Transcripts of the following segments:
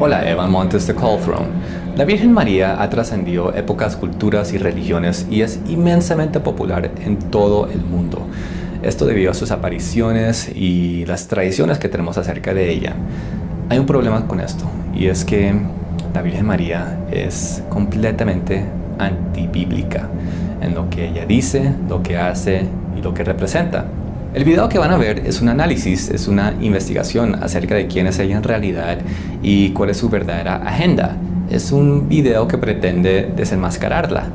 Hola, Evan Montes de Call Throne. La Virgen María ha trascendido épocas, culturas y religiones y es inmensamente popular en todo el mundo. Esto debido a sus apariciones y las tradiciones que tenemos acerca de ella. Hay un problema con esto y es que la Virgen María es completamente antibíblica en lo que ella dice, lo que hace y lo que representa. El video que van a ver es un análisis, es una investigación acerca de quién es ella en realidad y cuál es su verdadera agenda. Es un video que pretende desenmascararla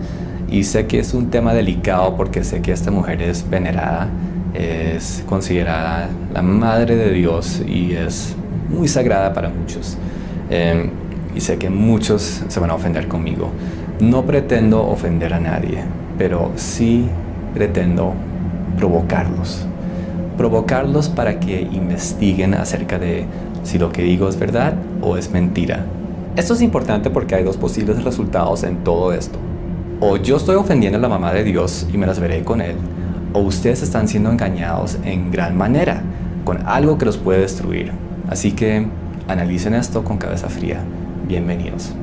y sé que es un tema delicado porque sé que esta mujer es venerada, es considerada la madre de Dios y es muy sagrada para muchos. Y sé que muchos se van a ofender conmigo. No pretendo ofender a nadie, pero sí pretendo provocarlos para que investiguen acerca de si lo que digo es verdad o es mentira. Esto es importante porque hay dos posibles resultados en todo esto. O yo estoy ofendiendo a la mamá de Dios y me las veré con él, o ustedes están siendo engañados en gran manera, con algo que los puede destruir. Así que analicen esto con cabeza fría. Bienvenidos.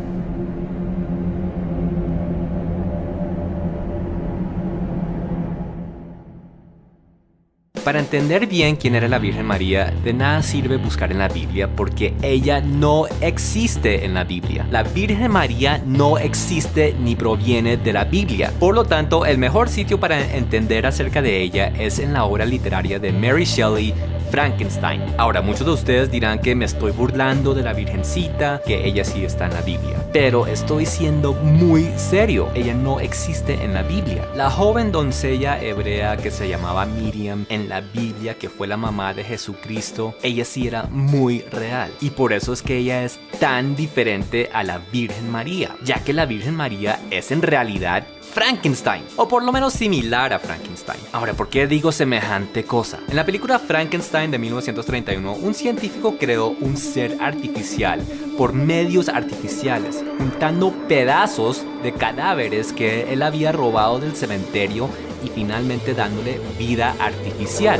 Para entender bien quién era la Virgen María, de nada sirve buscar en la Biblia porque ella no existe en la Biblia. La Virgen María no existe ni proviene de la Biblia. Por lo tanto, el mejor sitio para entender acerca de ella es en la obra literaria de Mary Shelley, Frankenstein. Ahora, muchos de ustedes dirán que me estoy burlando de la Virgencita, que ella sí está en la Biblia. Pero estoy siendo muy serio. Ella no existe en la Biblia. La joven doncella hebrea que se llamaba Miriam en la Biblia, que fue la mamá de Jesucristo, ella sí era muy real. Y por eso es que ella es tan diferente a la Virgen María, ya que la Virgen María es en realidad Frankenstein, o por lo menos similar a Frankenstein. Ahora, ¿por qué digo semejante cosa? En la película Frankenstein de 1931, un científico creó un ser artificial por medios artificiales, juntando pedazos de cadáveres que él había robado del cementerio y finalmente dándole vida artificial.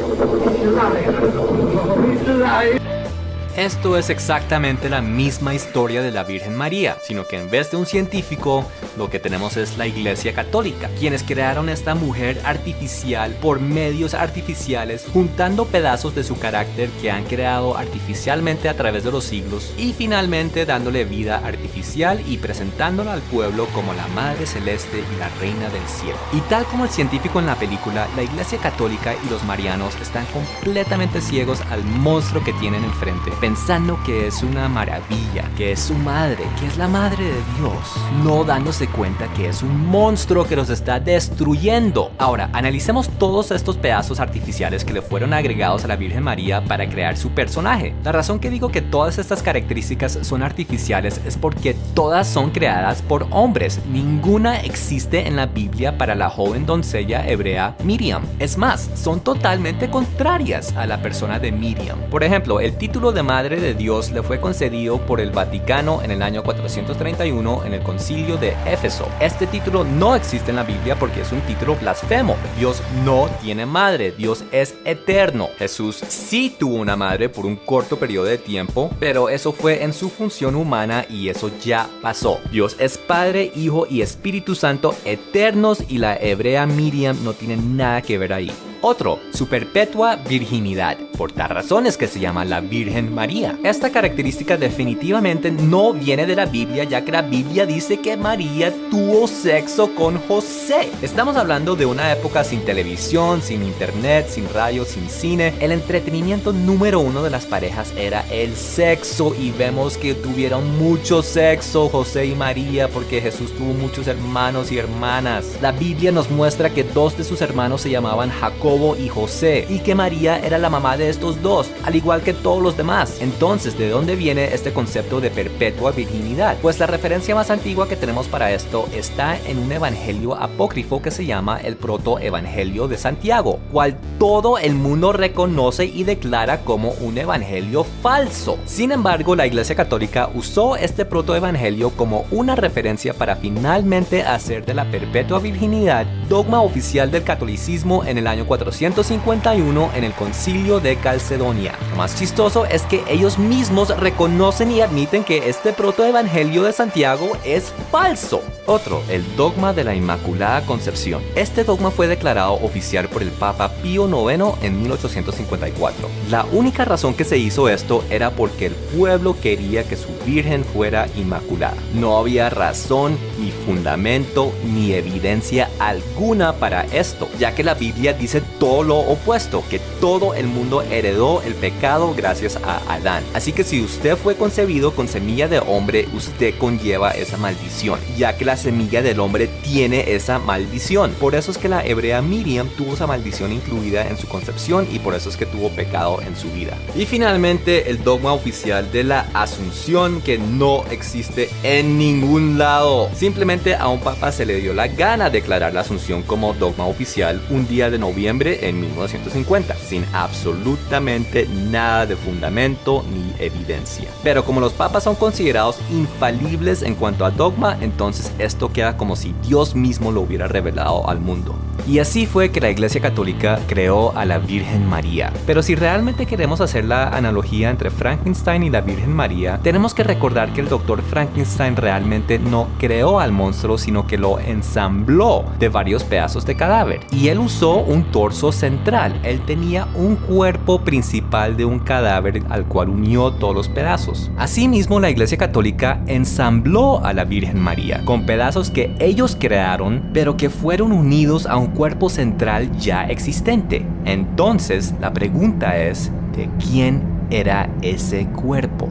Esto es exactamente la misma historia de la Virgen María, sino que en vez de un científico, lo que tenemos es la Iglesia Católica, quienes crearon esta mujer artificial por medios artificiales, juntando pedazos de su carácter que han creado artificialmente a través de los siglos y finalmente dándole vida artificial y presentándola al pueblo como la Madre Celeste y la Reina del Cielo. Y tal como el científico en la película, la Iglesia Católica y los marianos están completamente ciegos al monstruo que tienen enfrente, pensando que es una maravilla, que es su madre, que es la madre de Dios, no dándose cuenta que es un monstruo que los está destruyendo. Ahora, analicemos todos estos pedazos artificiales que le fueron agregados a la Virgen María para crear su personaje. La razón que digo que todas estas características son artificiales es porque todas son creadas por hombres. Ninguna existe en la Biblia para la joven doncella hebrea Miriam. Es más, son totalmente contrarias a la persona de Miriam. Por ejemplo, el título de Madre de Dios le fue concedido por el Vaticano en el año 431 en el Concilio de Éfeso. Este título no existe en la Biblia porque es un título blasfemo. Dios no tiene madre, Dios es eterno. Jesús sí tuvo una madre por un corto periodo de tiempo, pero eso fue en su función humana y eso ya pasó. Dios es Padre, Hijo y Espíritu Santo eternos y la hebrea Miriam no tiene nada que ver ahí. Otro, su perpetua virginidad, por tal razón es que se llama la Virgen María. Esta característica definitivamente no viene de la Biblia, ya que la Biblia dice que María tuvo sexo con José. Estamos hablando de una época sin televisión, sin internet, sin radio, sin cine. El entretenimiento número uno de las parejas era el sexo y vemos que tuvieron mucho sexo José y María porque Jesús tuvo muchos hermanos y hermanas. La Biblia nos muestra que dos de sus hermanos se llamaban Jacobo y José y que María era la mamá de estos dos, al igual que todos los demás. Entonces, ¿de dónde viene este concepto de perpetua virginidad? Pues la referencia más antigua que tenemos para esto está en un evangelio apócrifo que se llama el Protoevangelio de Santiago, cual todo el mundo reconoce y declara como un evangelio falso. Sin embargo, la Iglesia Católica usó este Protoevangelio como una referencia para finalmente hacer de la perpetua virginidad dogma oficial del catolicismo en el año 400 451 en el Concilio de Calcedonia. Lo más chistoso es que ellos mismos reconocen y admiten que este protoevangelio de Santiago es falso. Otro, el dogma de la Inmaculada Concepción. Este dogma fue declarado oficial por el Papa Pío IX en 1854. La única razón que se hizo esto era porque el pueblo quería que su Virgen fuera inmaculada. No había razón, ni fundamento, ni evidencia alguna para esto, ya que la Biblia dice todo lo opuesto, que todo el mundo heredó el pecado gracias a Adán. Así que si usted fue concebido con semilla de hombre, usted conlleva esa maldición, ya que la semilla del hombre tiene esa maldición. Por eso es que la hebrea Miriam tuvo esa maldición incluida en su concepción y por eso es que tuvo pecado en su vida. Y finalmente, el dogma oficial de la Asunción, que no existe en ningún lado. Simplemente a un papa se le dio la gana declarar la Asunción como dogma oficial un día de noviembre en 1950, sin absolutamente nada de fundamento ni evidencia. Pero como los papas son considerados infalibles en cuanto a dogma, entonces esto queda como si Dios mismo lo hubiera revelado al mundo. Y así fue que la Iglesia Católica creó a la Virgen María. Pero si realmente queremos hacer la analogía entre Frankenstein y la Virgen María, tenemos que recordar que el doctor Frankenstein realmente no creó al monstruo, sino que lo ensambló de varios pedazos de cadáver. Y él usó un torso central. Él tenía un cuerpo principal de un cadáver al cual unió todos los pedazos. Asimismo, la Iglesia Católica ensambló a la Virgen María con pedazos que ellos crearon, pero que fueron unidos a un cuerpo central ya existente. Entonces, la pregunta es, ¿de quién era ese cuerpo?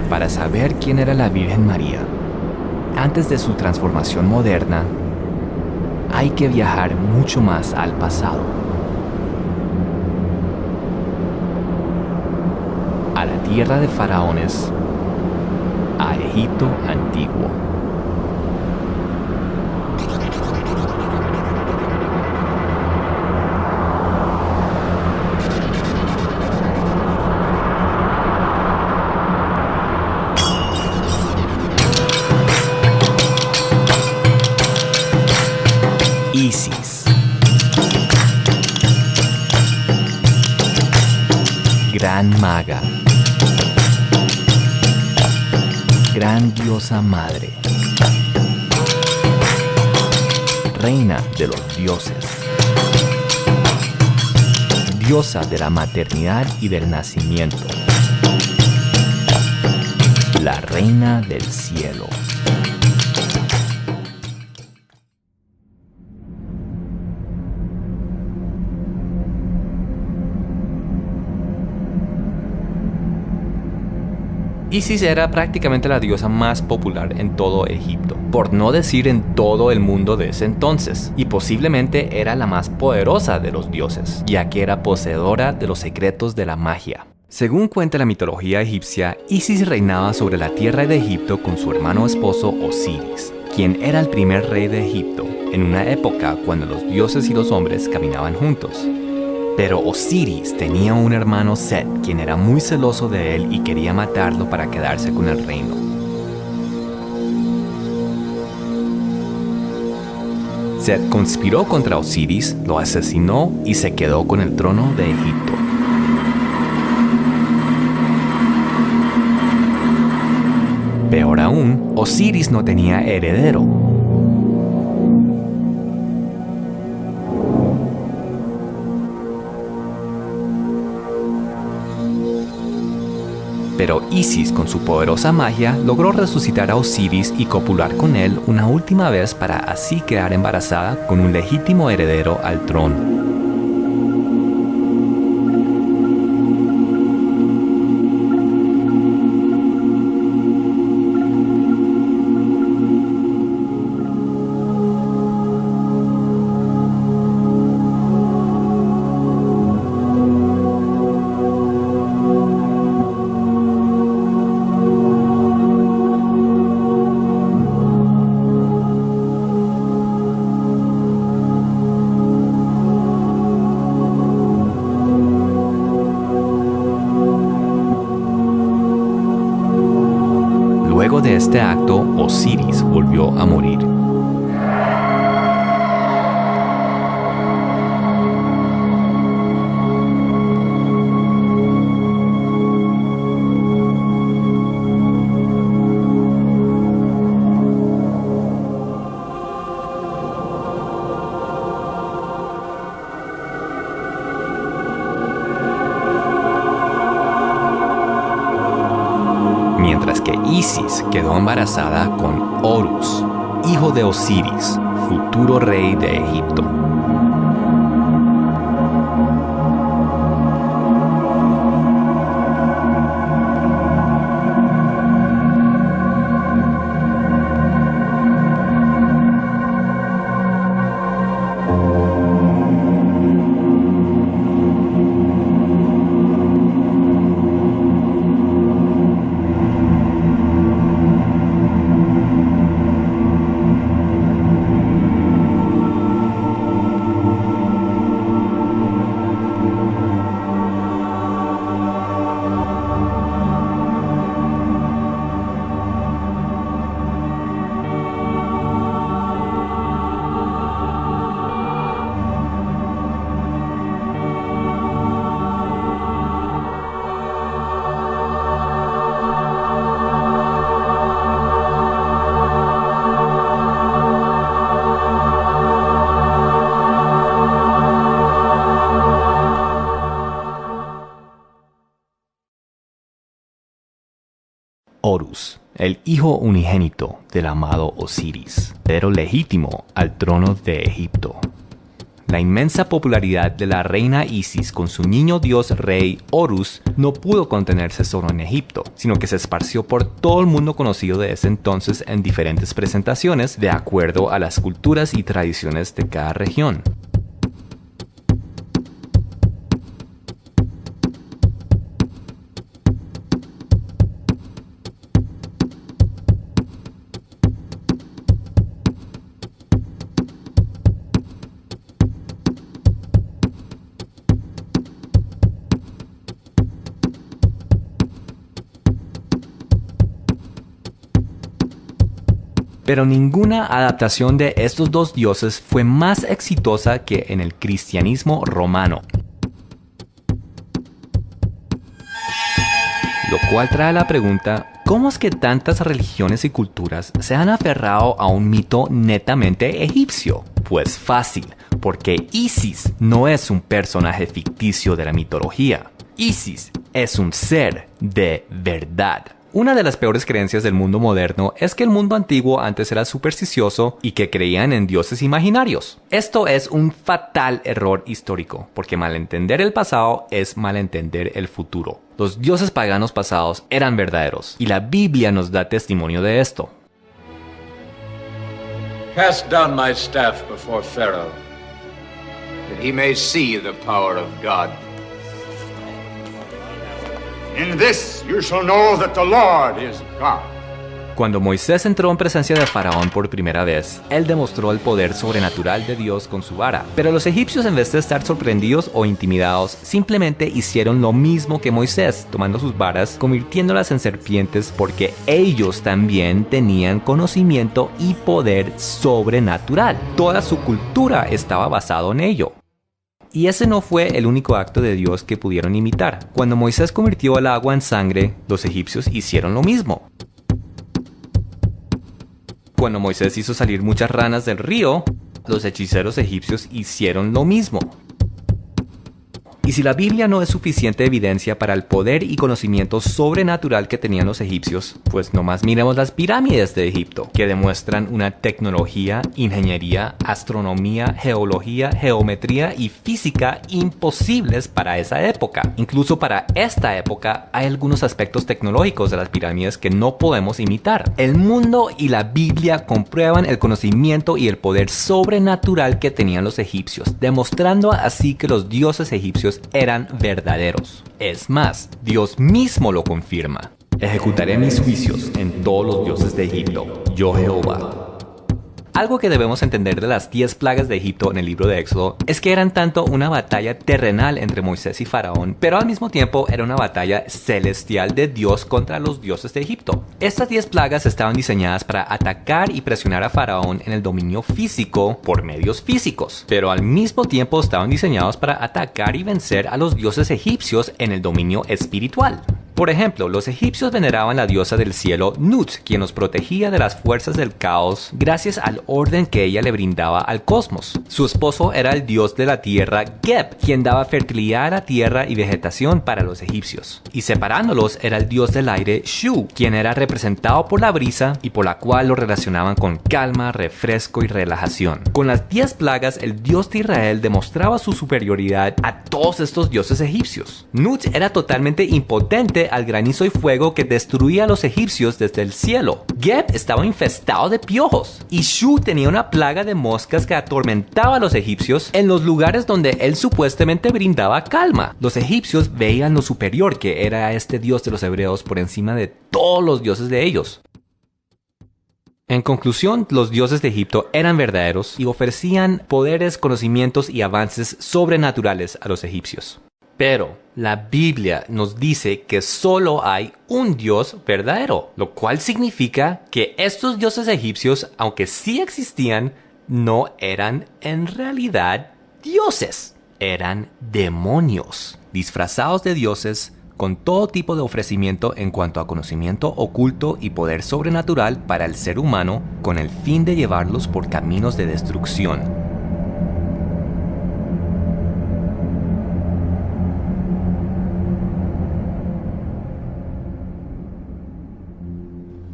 Para saber quién era la Virgen María, antes de su transformación moderna, hay que viajar mucho más al pasado. A la tierra de faraones, a Egipto antiguo. Isis, gran maga, gran diosa madre, reina de los dioses, diosa de la maternidad y del nacimiento, la reina del cielo. Isis era prácticamente la diosa más popular en todo Egipto, por no decir en todo el mundo de ese entonces, y posiblemente era la más poderosa de los dioses, ya que era poseedora de los secretos de la magia. Según cuenta la mitología egipcia, Isis reinaba sobre la tierra de Egipto con su hermano esposo Osiris, quien era el primer rey de Egipto, en una época cuando los dioses y los hombres caminaban juntos. Pero Osiris tenía un hermano Set, quien era muy celoso de él y quería matarlo para quedarse con el reino. Set conspiró contra Osiris, lo asesinó y se quedó con el trono de Egipto. Peor aún, Osiris no tenía heredero. Pero Isis, con su poderosa magia, logró resucitar a Osiris y copular con él una última vez para así quedar embarazada con un legítimo heredero al trono. Luego de este acto, Osiris volvió a morir. Mientras que Isis quedó embarazada con Horus, hijo de Osiris, futuro rey de Egipto. Horus, el hijo unigénito del amado Osiris, heredero legítimo al trono de Egipto. La inmensa popularidad de la reina Isis con su niño dios rey Horus no pudo contenerse solo en Egipto, sino que se esparció por todo el mundo conocido de ese entonces en diferentes presentaciones de acuerdo a las culturas y tradiciones de cada región. Pero ninguna adaptación de estos dos dioses fue más exitosa que en el cristianismo romano. Lo cual trae la pregunta, ¿cómo es que tantas religiones y culturas se han aferrado a un mito netamente egipcio? Pues fácil, porque Isis no es un personaje ficticio de la mitología. Isis es un ser de verdad. Una de las peores creencias del mundo moderno es que el mundo antiguo antes era supersticioso y que creían en dioses imaginarios. Esto es un fatal error histórico, porque malentender el pasado es malentender el futuro. Los dioses paganos pasados eran verdaderos, y la Biblia nos da testimonio de esto. Cast down my staff before Pharaoh, that he may see the power of God. In this you shall know that the Lord is God. Cuando Moisés entró en presencia de Faraón por primera vez, él demostró el poder sobrenatural de Dios con su vara. Pero los egipcios, en vez de estar sorprendidos o intimidados, simplemente hicieron lo mismo que Moisés, tomando sus varas, convirtiéndolas en serpientes porque ellos también tenían conocimiento y poder sobrenatural. Toda su cultura estaba basada en ello. Y ese no fue el único acto de Dios que pudieron imitar. Cuando Moisés convirtió el agua en sangre, los egipcios hicieron lo mismo. Cuando Moisés hizo salir muchas ranas del río, los hechiceros egipcios hicieron lo mismo. Y si la Biblia no es suficiente evidencia para el poder y conocimiento sobrenatural que tenían los egipcios, pues nomás miremos las pirámides de Egipto, que demuestran una tecnología, ingeniería, astronomía, geología, geometría y física imposibles para esa época. Incluso para esta época hay algunos aspectos tecnológicos de las pirámides que no podemos imitar. El mundo y la Biblia comprueban el conocimiento y el poder sobrenatural que tenían los egipcios, demostrando así que los dioses egipcios eran verdaderos. Es más, Dios mismo lo confirma. Ejecutaré mis juicios en todos los dioses de Egipto, yo Jehová. Algo que debemos entender de las 10 plagas de Egipto en el libro de Éxodo es que eran tanto una batalla terrenal entre Moisés y Faraón, pero al mismo tiempo era una batalla celestial de Dios contra los dioses de Egipto. Estas 10 plagas estaban diseñadas para atacar y presionar a Faraón en el dominio físico por medios físicos, pero al mismo tiempo estaban diseñados para atacar y vencer a los dioses egipcios en el dominio espiritual. Por ejemplo, los egipcios veneraban la diosa del cielo Nut, quien los protegía de las fuerzas del caos gracias al orden que ella le brindaba al cosmos. Su esposo era el dios de la tierra Geb, quien daba fertilidad a la tierra y vegetación para los egipcios. Y separándolos era el dios del aire Shu, quien era representado por la brisa y por la cual lo relacionaban con calma, refresco y relajación. Con las 10 plagas, el dios de Israel demostraba su superioridad a todos estos dioses egipcios. Nut era totalmente impotente al granizo y fuego que destruía a los egipcios desde el cielo. Geb estaba infestado de piojos y Shu tenía una plaga de moscas que atormentaba a los egipcios en los lugares donde él supuestamente brindaba calma. Los egipcios veían lo superior que era este dios de los hebreos por encima de todos los dioses de ellos. En conclusión, los dioses de Egipto eran verdaderos y ofrecían poderes, conocimientos y avances sobrenaturales a los egipcios. Pero la Biblia nos dice que solo hay un Dios verdadero, lo cual significa que estos dioses egipcios, aunque sí existían, no eran en realidad dioses. Eran demonios, disfrazados de dioses, con todo tipo de ofrecimiento en cuanto a conocimiento oculto y poder sobrenatural para el ser humano, con el fin de llevarlos por caminos de destrucción.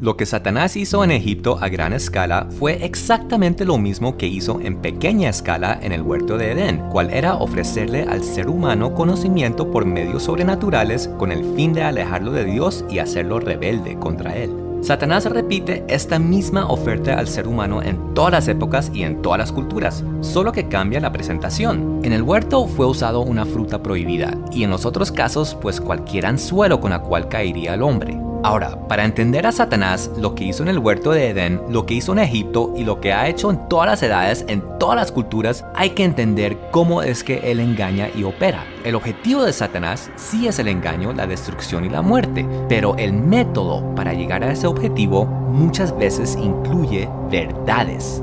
Lo que Satanás hizo en Egipto a gran escala fue exactamente lo mismo que hizo en pequeña escala en el huerto de Edén, cual era ofrecerle al ser humano conocimiento por medios sobrenaturales con el fin de alejarlo de Dios y hacerlo rebelde contra él. Satanás repite esta misma oferta al ser humano en todas las épocas y en todas las culturas, solo que cambia la presentación. En el huerto fue usado una fruta prohibida y en los otros casos pues cualquier anzuelo con la cual caería el hombre. Ahora, para entender a Satanás, lo que hizo en el huerto de Edén, lo que hizo en Egipto y lo que ha hecho en todas las edades, en todas las culturas, hay que entender cómo es que él engaña y opera. El objetivo de Satanás sí es el engaño, la destrucción y la muerte, pero el método para llegar a ese objetivo muchas veces incluye verdades.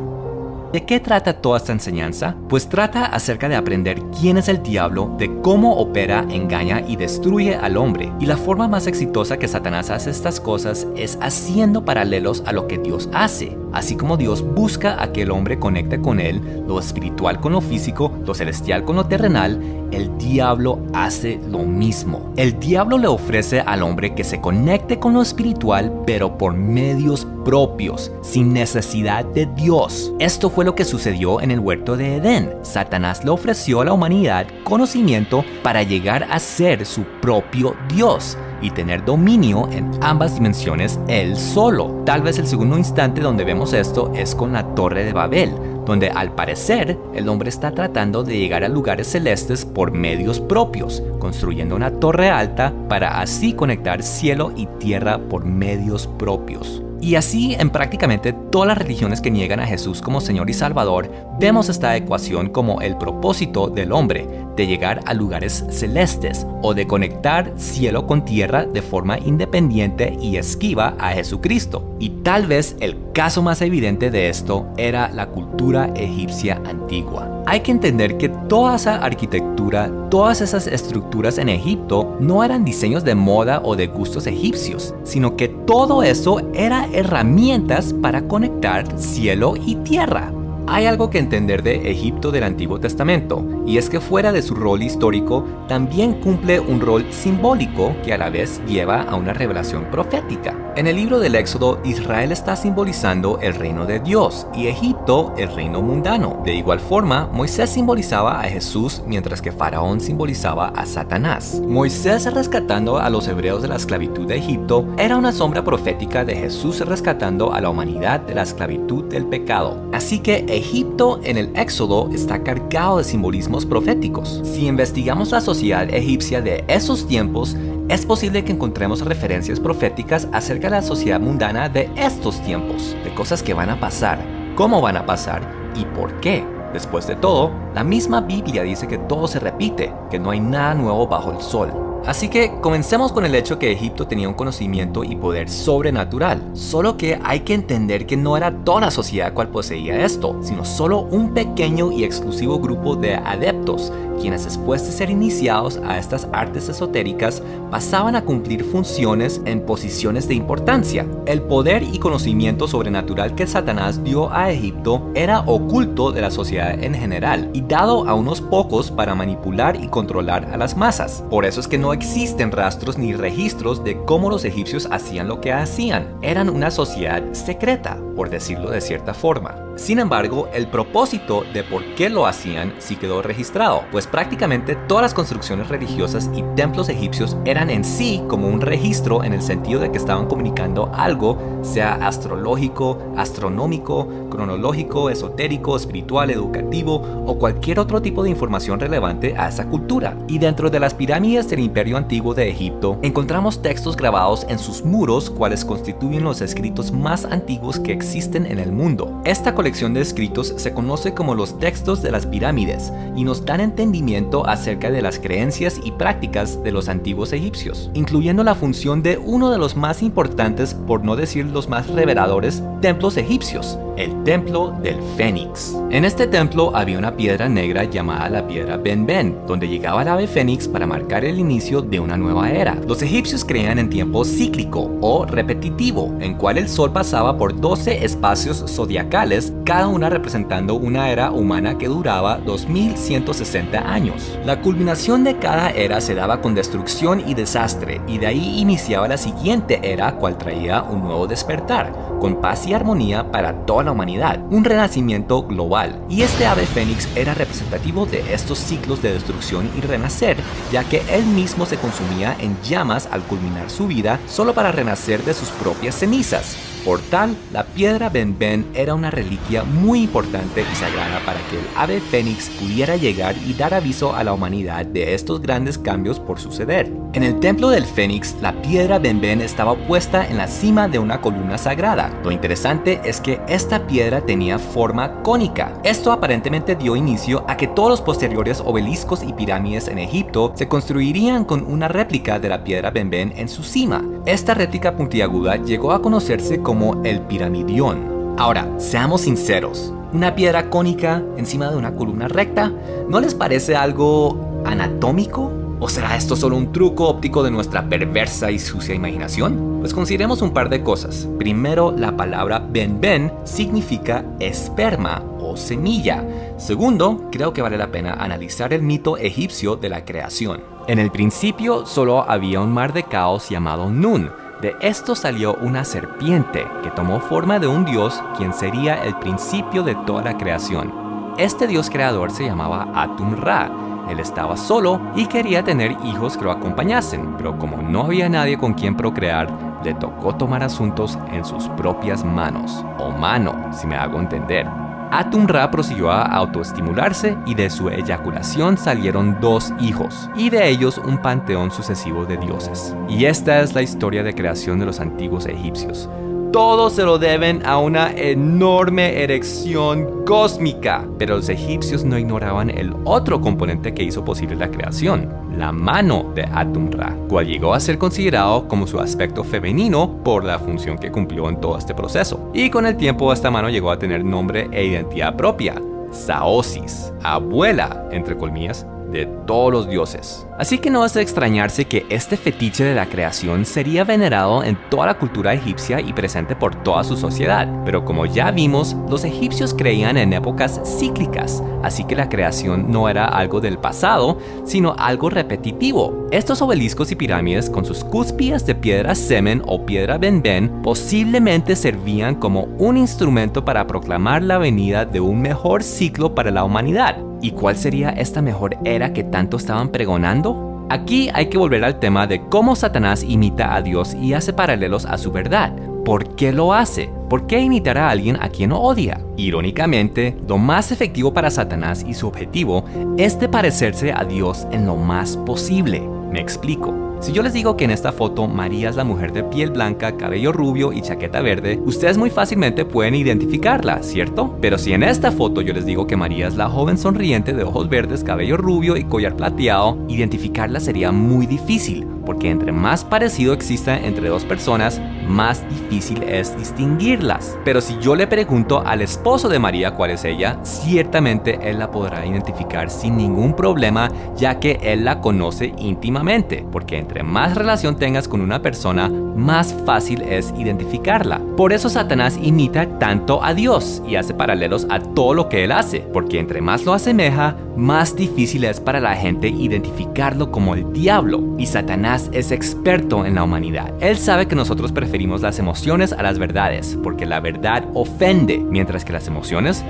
¿De qué trata toda esta enseñanza? Pues trata acerca de aprender quién es el diablo, de cómo opera, engaña y destruye al hombre. Y la forma más exitosa que Satanás hace estas cosas es haciendo paralelos a lo que Dios hace. Así como Dios busca a que el hombre conecte con él, lo espiritual con lo físico, lo celestial con lo terrenal, el diablo hace lo mismo. El diablo le ofrece al hombre que se conecte con lo espiritual, pero por medios propios, sin necesidad de Dios. Esto fue lo que sucedió en el huerto de Edén. Satanás le ofreció a la humanidad conocimiento para llegar a ser su propio Dios y tener dominio en ambas dimensiones él solo. Tal vez el segundo instante donde vemos esto es con la Torre de Babel, donde al parecer el hombre está tratando de llegar a lugares celestes por medios propios, construyendo una torre alta para así conectar cielo y tierra por medios propios. Y así en prácticamente todas las religiones que niegan a Jesús como Señor y Salvador, vemos esta ecuación como el propósito del hombre, de llegar a lugares celestes o de conectar cielo con tierra de forma independiente y esquiva a Jesucristo. Y tal vez el caso más evidente de esto era la cultura egipcia antigua. Hay que entender que toda esa arquitectura, todas esas estructuras en Egipto no eran diseños de moda o de gustos egipcios, sino que todo eso era herramientas para conectar cielo y tierra. Hay algo que entender de Egipto del Antiguo Testamento, y es que fuera de su rol histórico, también cumple un rol simbólico que a la vez lleva a una revelación profética. En el libro del Éxodo, Israel está simbolizando el reino de Dios y Egipto el reino mundano. De igual forma, Moisés simbolizaba a Jesús mientras que Faraón simbolizaba a Satanás. Moisés rescatando a los hebreos de la esclavitud de Egipto era una sombra profética de Jesús rescatando a la humanidad de la esclavitud del pecado. Así que Egipto en el Éxodo está cargado de simbolismos proféticos. Si investigamos la sociedad egipcia de esos tiempos, es posible que encontremos referencias proféticas acerca de la sociedad mundana de estos tiempos, de cosas que van a pasar. cómo van a pasar y por qué. Después de todo, la misma Biblia dice que todo se repite, que no hay nada nuevo bajo el sol. Así que comencemos con el hecho que Egipto tenía un conocimiento y poder sobrenatural. Solo que hay que entender que no era toda la sociedad cual poseía esto, sino solo un pequeño y exclusivo grupo de adeptos, quienes después de ser iniciados a estas artes esotéricas pasaban a cumplir funciones en posiciones de importancia. El poder y conocimiento sobrenatural que Satanás dio a Egipto era oculto de la sociedad en general y dado a unos pocos para manipular y controlar a las masas. Por eso es que no existen rastros ni registros de cómo los egipcios hacían lo que hacían. Eran una sociedad secreta, por decirlo de cierta forma. Sin embargo, el propósito de por qué lo hacían sí quedó registrado, pues prácticamente todas las construcciones religiosas y templos egipcios eran en sí como un registro en el sentido de que estaban comunicando algo, sea astrológico, astronómico, cronológico, esotérico, espiritual, educativo o cualquier otro tipo de información relevante a esa cultura. Y dentro de las pirámides del Imperio Antiguo de Egipto, encontramos textos grabados en sus muros, cuales constituyen los escritos más antiguos que existen en el mundo. Esta colección de escritos se conoce como los textos de las pirámides y nos dan entendimiento acerca de las creencias y prácticas de los antiguos egipcios, incluyendo la función de uno de los más importantes, por no decir los más reveladores, templos egipcios, el templo del Fénix. En este templo había una piedra negra llamada la piedra Ben-Ben, donde llegaba el ave fénix para marcar el inicio de una nueva era. Los egipcios creían en tiempo cíclico o repetitivo, en cual el sol pasaba por 12 espacios zodiacales, cada una representando una era humana que duraba 2160 años. La culminación de cada era se daba con destrucción y desastre, y de ahí iniciaba la siguiente era, cual traía un nuevo despertar, con paz y armonía para toda la humanidad, un renacimiento global. Y este ave fénix era representativo de estos ciclos de destrucción y renacer, ya que él mismo se consumía en llamas al culminar su vida, solo para renacer de sus propias cenizas. Por tal, la piedra Ben-Ben era una reliquia muy importante y sagrada para que el ave fénix pudiera llegar y dar aviso a la humanidad de estos grandes cambios por suceder. En el templo del Fénix, la piedra Ben-Ben estaba puesta en la cima de una columna sagrada. Lo interesante es que esta piedra tenía forma cónica. Esto aparentemente dio inicio a que todos los posteriores obeliscos y pirámides en Egipto se construirían con una réplica de la piedra Ben-Ben en su cima. Esta réplica puntiaguda llegó a conocerse como el piramidión. Ahora, seamos sinceros, una piedra cónica encima de una columna recta, ¿no les parece algo anatómico? ¿O será esto solo un truco óptico de nuestra perversa y sucia imaginación? Pues consideremos un par de cosas. Primero, la palabra Ben-Ben significa esperma o semilla. Segundo, creo que vale la pena analizar el mito egipcio de la creación. En el principio solo había un mar de caos llamado Nun. De esto salió una serpiente que tomó forma de un dios, quien sería el principio de toda la creación. Este dios creador se llamaba Atum-Ra. Él estaba solo y quería tener hijos que lo acompañasen, pero como no había nadie con quien procrear, le tocó tomar asuntos en sus propias manos, o mano, si me hago entender. Atum-Ra prosiguió a autoestimularse y de su eyaculación salieron 2 hijos, y de ellos un panteón sucesivo de dioses. Y esta es la historia de creación de los antiguos egipcios. Todo se lo deben a una enorme erección cósmica. Pero los egipcios no ignoraban el otro componente que hizo posible la creación, la mano de Atum-Ra, cual llegó a ser considerado como su aspecto femenino por la función que cumplió en todo este proceso. Y con el tiempo esta mano llegó a tener nombre e identidad propia, Saosis, abuela, entre comillas, de todos los dioses. Así que no es de extrañarse que este fetiche de la creación sería venerado en toda la cultura egipcia y presente por toda su sociedad. Pero como ya vimos, los egipcios creían en épocas cíclicas, así que la creación no era algo del pasado, sino algo repetitivo. Estos obeliscos y pirámides con sus cúspides de piedra semen o piedra Ben-Ben posiblemente servían como un instrumento para proclamar la venida de un mejor ciclo para la humanidad. ¿Y cuál sería esta mejor era que tanto estaban pregonando? Aquí hay que volver al tema de cómo Satanás imita a Dios y hace paralelos a su verdad. ¿Por qué lo hace? ¿Por qué imitar a alguien a quien odia? Irónicamente, lo más efectivo para Satanás y su objetivo es de parecerse a Dios en lo más posible. Me explico. Si yo les digo que en esta foto María es la mujer de piel blanca, cabello rubio y chaqueta verde, ustedes muy fácilmente pueden identificarla, ¿cierto? Pero si en esta foto yo les digo que María es la joven sonriente de ojos verdes, cabello rubio y collar plateado, identificarla sería muy difícil, porque entre más parecido exista entre dos personas, más difícil es distinguirlas. Pero si yo le pregunto al esposo de María cuál es ella, ciertamente él la podrá identificar sin ningún problema, ya que él la conoce íntimamente, porque entre más relación tengas con una persona, más fácil es identificarla. Por eso Satanás imita tanto a Dios y hace paralelos a todo lo que él hace, porque entre más lo asemeja, más difícil es para la gente identificarlo como el diablo. Y Satanás es experto en la humanidad. Él sabe que nosotros preferimos las emociones a las verdades, porque la verdad ofende, mientras que las emociones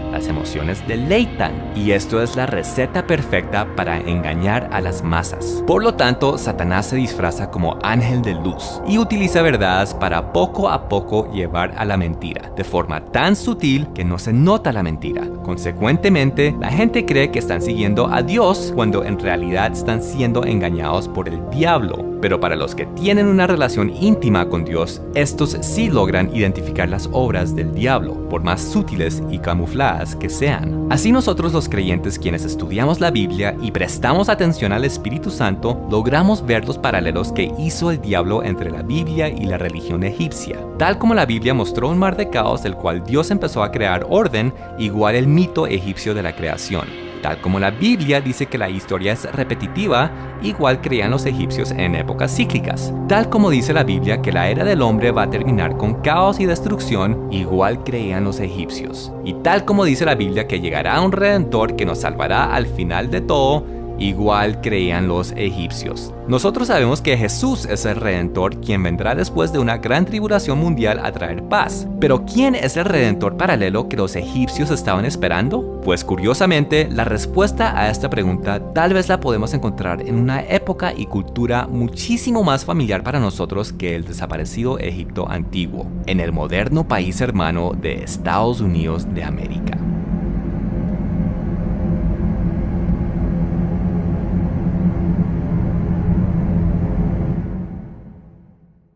deleitan. Y esto es la receta perfecta para engañar a las masas. Por lo tanto, Satanás se disfraza como ángel de luz y utiliza verdades para poco a poco llevar a la mentira, de forma tan sutil que no se nota la mentira. Consecuentemente, la gente cree que están siguiendo a Dios cuando en realidad están siendo engañados por el diablo. Pero para los que tienen una relación íntima con Dios, estos sí logran identificar las obras del diablo, por más sutiles y camufladas que sean. Así nosotros los creyentes, quienes estudiamos la Biblia y prestamos atención al Espíritu Santo, logramos ver los paralelos que hizo el diablo entre la Biblia y la religión egipcia. Tal como la Biblia mostró un mar de caos del cual Dios empezó a crear orden, igual el mito egipcio de la creación. Tal como la Biblia dice que la historia es repetitiva, igual creían los egipcios en épocas cíclicas. Tal como dice la Biblia que la era del hombre va a terminar con caos y destrucción, igual creían los egipcios. Y tal como dice la Biblia que llegará un redentor que nos salvará al final de todo, igual creían los egipcios. Nosotros sabemos que Jesús es el Redentor, quien vendrá después de una gran tribulación mundial a traer paz. Pero ¿quién es el Redentor paralelo que los egipcios estaban esperando? Pues curiosamente, la respuesta a esta pregunta tal vez la podemos encontrar en una época y cultura muchísimo más familiar para nosotros que el desaparecido Egipto antiguo, en el moderno país hermano de Estados Unidos de América.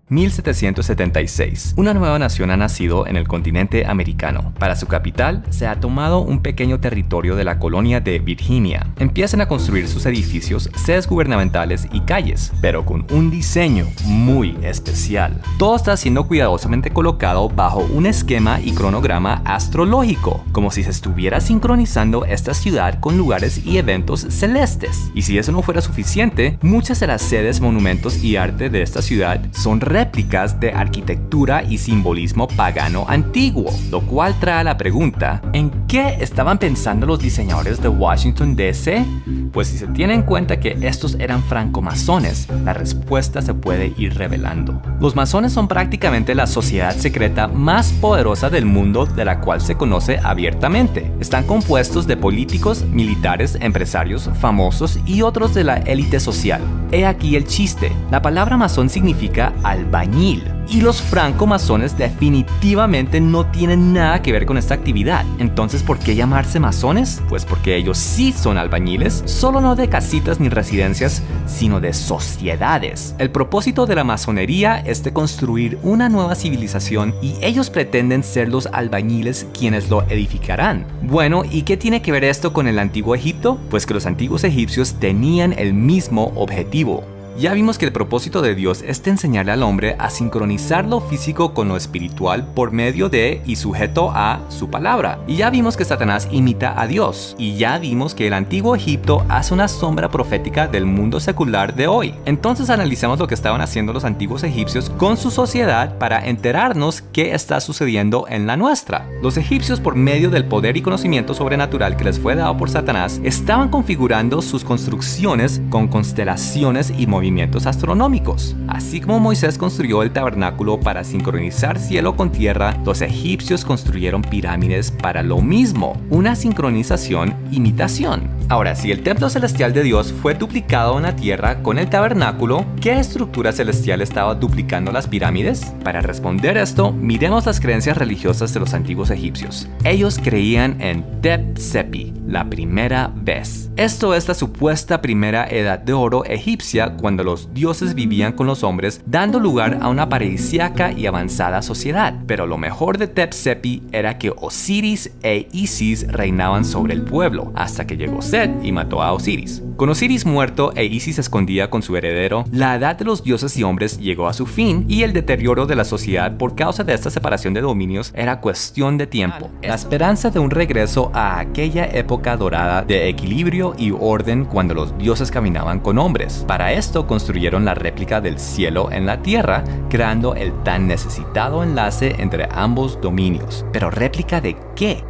1776. Una nueva nación ha nacido en el continente americano. Para su capital, se ha tomado un pequeño territorio de la colonia de Virginia. Empiezan a construir sus edificios, sedes gubernamentales y calles, pero con un diseño muy especial. Todo está siendo cuidadosamente colocado bajo un esquema y cronograma astrológico, como si se estuviera sincronizando esta ciudad con lugares y eventos celestes. Y si eso no fuera suficiente, muchas de las sedes, monumentos y arte de esta ciudad son réplicas de arquitectura y simbolismo pagano antiguo, lo cual trae la pregunta: ¿en qué estaban pensando los diseñadores de Washington DC? Pues si se tiene en cuenta que estos eran francomasones, la respuesta se puede ir revelando. Los masones son prácticamente la sociedad secreta más poderosa del mundo, de la cual se conoce abiertamente. Están compuestos de políticos, militares, empresarios, famosos y otros de la élite social. He aquí el chiste: la palabra masón significa albañil, y los francomasones definitivamente no tienen nada que ver con esta actividad. Entonces, ¿por qué llamarse masones? Pues porque ellos sí son albañiles, solo no de casitas ni residencias, sino de sociedades. El propósito de la masonería es de construir una nueva civilización y ellos pretenden ser los albañiles quienes lo edificarán. Bueno, ¿y qué tiene que ver esto con el antiguo Egipto? Pues que los antiguos egipcios tenían el mismo objetivo. Ya vimos que el propósito de Dios es de enseñarle al hombre a sincronizar lo físico con lo espiritual por medio de y sujeto a su palabra. Y ya vimos que Satanás imita a Dios. Y ya vimos que el antiguo Egipto hace una sombra profética del mundo secular de hoy. Entonces analicemos lo que estaban haciendo los antiguos egipcios con su sociedad para enterarnos qué está sucediendo en la nuestra. Los egipcios, por medio del poder y conocimiento sobrenatural que les fue dado por Satanás, estaban configurando sus construcciones con constelaciones y movimientos astronómicos. Así como Moisés construyó el tabernáculo para sincronizar cielo con tierra, los egipcios construyeron pirámides para lo mismo, una sincronización imitación. Ahora, si el templo celestial de Dios fue duplicado en la tierra con el tabernáculo, ¿qué estructura celestial estaba duplicando las pirámides? Para responder esto, miremos las creencias religiosas de los antiguos egipcios. Ellos creían en Tep Sepi, la primera vez. Esto es la supuesta primera edad de oro egipcia, cuando los dioses vivían con los hombres, dando lugar a una paradisíaca y avanzada sociedad. Pero lo mejor de Tep-Sepi era que Osiris e Isis reinaban sobre el pueblo, hasta que llegó Set y mató a Osiris. Con Osiris muerto e Isis escondida con su heredero, la edad de los dioses y hombres llegó a su fin, y el deterioro de la sociedad por causa de esta separación de dominios era cuestión de tiempo. La esperanza de un regreso a aquella época dorada de equilibrio y orden, cuando los dioses caminaban con hombres. Para esto construyeron la réplica del cielo en la tierra, creando el tan necesitado enlace entre ambos dominios. ¿Pero réplica de qué?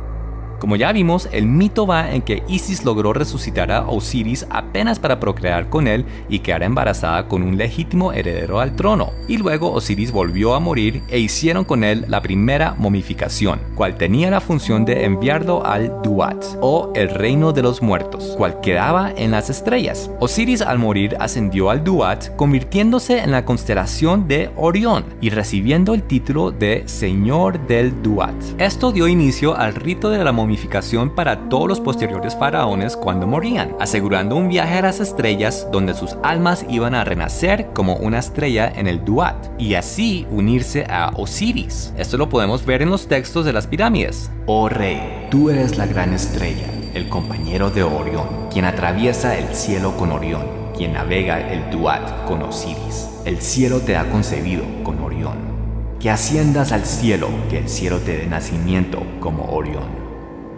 Como ya vimos, el mito va en que Isis logró resucitar a Osiris apenas para procrear con él y quedar embarazada con un legítimo heredero al trono. Y luego Osiris volvió a morir e hicieron con él la primera momificación, cual tenía la función de enviarlo al Duat, o el reino de los muertos, cual quedaba en las estrellas. Osiris al morir ascendió al Duat, convirtiéndose en la constelación de Orión y recibiendo el título de Señor del Duat. Esto dio inicio al rito de la momificación para todos los posteriores faraones cuando morían, asegurando un viaje a las estrellas donde sus almas iban a renacer como una estrella en el Duat y así unirse a Osiris. Esto lo podemos ver en los textos de las pirámides. Oh rey, tú eres la gran estrella, el compañero de Orión, quien atraviesa el cielo con Orión, quien navega el Duat con Osiris. El cielo te ha concebido con Orión. Que asciendas al cielo, que el cielo te dé nacimiento como Orión.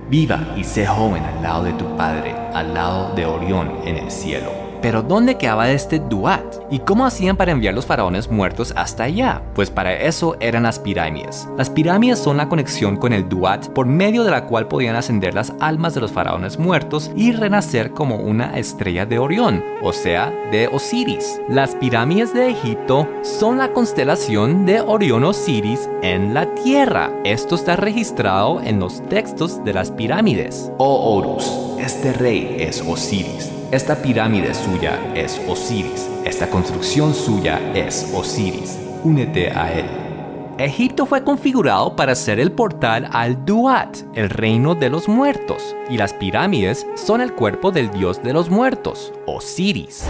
Viva y sé joven al lado de tu padre, al lado de Orión en el cielo. Pero ¿dónde quedaba este Duat? ¿Y cómo hacían para enviar los faraones muertos hasta allá? Pues para eso eran las pirámides. Las pirámides son la conexión con el Duat, por medio de la cual podían ascender las almas de los faraones muertos y renacer como una estrella de Orión, o sea, de Osiris. Las pirámides de Egipto son la constelación de Orión-Osiris en la tierra. Esto está registrado en los textos de las pirámides. Oh Horus, este rey es Osiris. Esta pirámide suya es Osiris. Esta construcción suya es Osiris. Únete a él. Egipto fue configurado para ser el portal al Duat, el reino de los muertos, y las pirámides son el cuerpo del dios de los muertos, Osiris.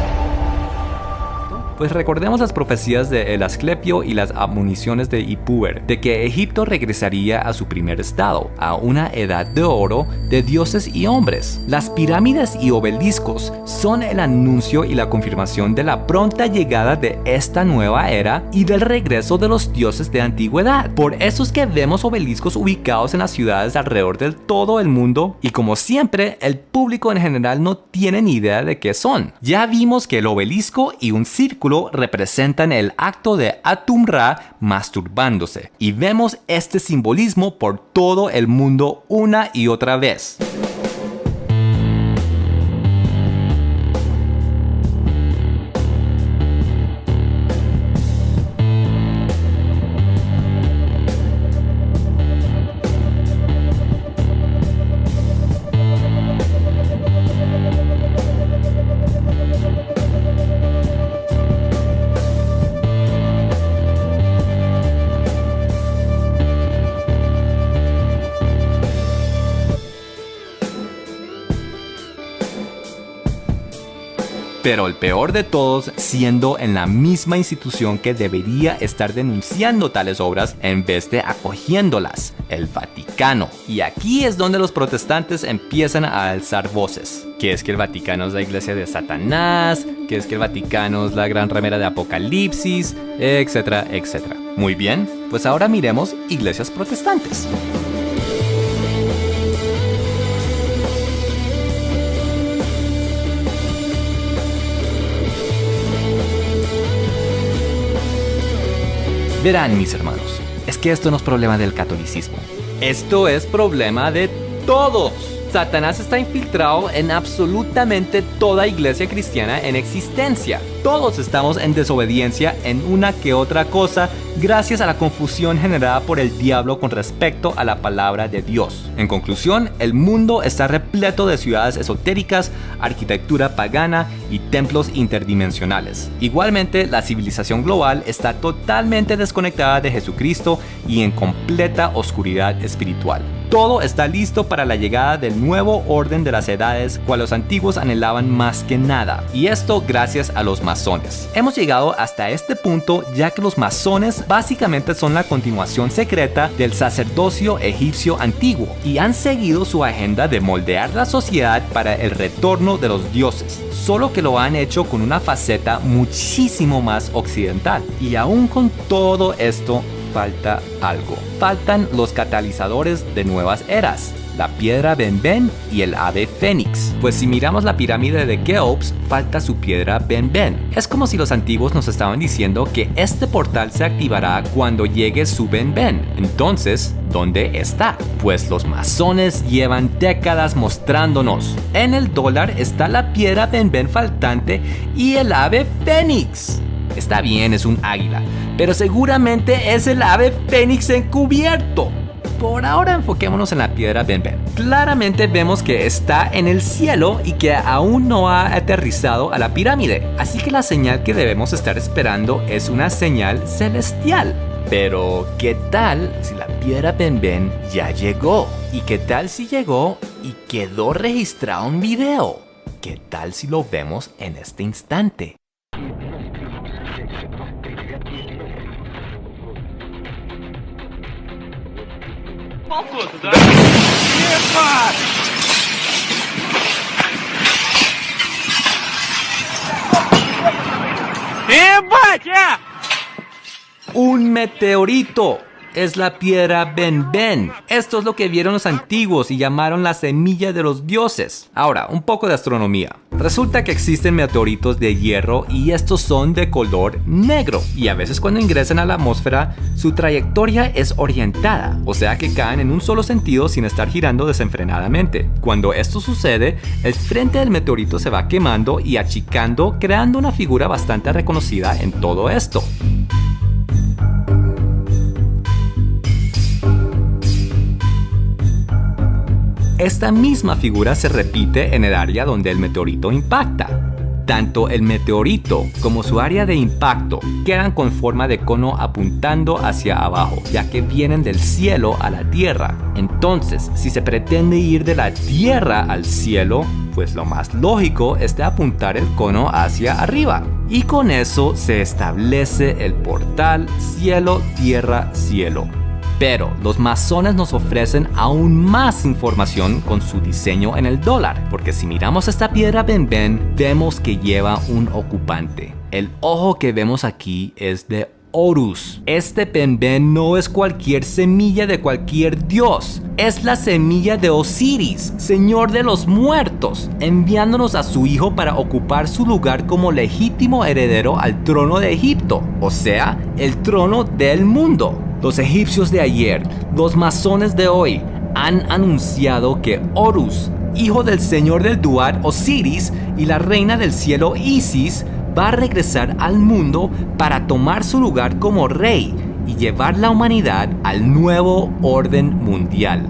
Pues recordemos las profecías de El Asclepio y las admoniciones de Ipuwer, de que Egipto regresaría a su primer estado, a una edad de oro de dioses y hombres. Las pirámides y obeliscos son el anuncio y la confirmación de la pronta llegada de esta nueva era y del regreso de los dioses de antigüedad. Por eso es que vemos obeliscos ubicados en las ciudades alrededor de todo el mundo, y como siempre, el público en general no tiene ni idea de qué son. Ya vimos que el obelisco y un círculo representan el acto de Atum-Ra masturbándose, y vemos este simbolismo por todo el mundo una y otra vez. Pero el peor de todos, siendo en la misma institución que debería estar denunciando tales obras en vez de acogiéndolas, el Vaticano. Y aquí es donde los protestantes empiezan a alzar voces. Que es que el Vaticano es la iglesia de Satanás, que es que el Vaticano es la gran ramera de Apocalipsis, etcétera, etcétera. Muy bien, pues ahora miremos iglesias protestantes. Verán, mis hermanos, es que esto no es problema del catolicismo. Esto es problema de todos. Satanás está infiltrado en absolutamente toda iglesia cristiana en existencia. Todos estamos en desobediencia en una que otra cosa gracias a la confusión generada por el diablo con respecto a la palabra de Dios. En conclusión, el mundo está repleto de ciudades esotéricas, arquitectura pagana y templos interdimensionales. Igualmente, la civilización global está totalmente desconectada de Jesucristo y en completa oscuridad espiritual. todo está listo para la llegada del nuevo orden de las edades, cual los antiguos anhelaban más que nada. Y esto gracias a los masones. Hemos llegado hasta este punto ya que los masones básicamente son la continuación secreta del sacerdocio egipcio antiguo y han seguido su agenda de moldear la sociedad para el retorno de los dioses, solo que lo han hecho con una faceta muchísimo más occidental. Y aún con todo esto, falta algo. Faltan los catalizadores de nuevas eras, la piedra Ben-Ben y el ave fénix. Pues si miramos la pirámide de Keops, falta su piedra Ben-Ben. Es como si los antiguos nos estaban diciendo que este portal se activará cuando llegue su Ben-Ben. Entonces, ¿dónde está? Pues los masones llevan décadas mostrándonos. En el dólar está la piedra Ben-Ben faltante y el ave fénix. Está bien, es un águila, pero seguramente es el ave fénix encubierto. Por ahora enfoquémonos en la piedra Ben-Ben. Claramente vemos que está en el cielo y que aún no ha aterrizado a la pirámide. Así que la señal que debemos estar esperando es una señal celestial. Pero, ¿qué tal si la piedra Ben-Ben ya llegó? ¿Y qué tal si llegó y quedó registrado un video? ¿Qué tal si lo vemos en este instante? ¡Un meteorito! Es la piedra Ben-Ben. Esto es lo que vieron los antiguos y llamaron la semilla de los dioses. Ahora, un poco de astronomía. Resulta que existen meteoritos de hierro y estos son de color negro. Y a veces cuando ingresan a la atmósfera, su trayectoria es orientada, o sea que caen en un solo sentido sin estar girando desenfrenadamente. Cuando esto sucede, el frente del meteorito se va quemando y achicando, creando una figura bastante reconocida en todo esto. Esta misma figura se repite en el área donde el meteorito impacta. Tanto el meteorito como su área de impacto quedan con forma de cono apuntando hacia abajo, ya que vienen del cielo a la tierra. Entonces, si se pretende ir de la tierra al cielo, pues lo más lógico es de apuntar el cono hacia arriba. Y con eso se establece el portal cielo-tierra-cielo. Pero los masones nos ofrecen aún más información con su diseño en el dólar, porque si miramos esta piedra Ben-Ben, vemos que lleva un ocupante. El ojo que vemos aquí es de Horus. Este Ben-Ben no es cualquier semilla de cualquier dios, es la semilla de Osiris, señor de los muertos, enviándonos a su hijo para ocupar su lugar como legítimo heredero al trono de Egipto, o sea, el trono del mundo. Los egipcios de ayer, los masones de hoy, han anunciado que Horus, hijo del señor del Duat Osiris y la reina del cielo Isis, va a regresar al mundo para tomar su lugar como rey y llevar la humanidad al nuevo orden mundial.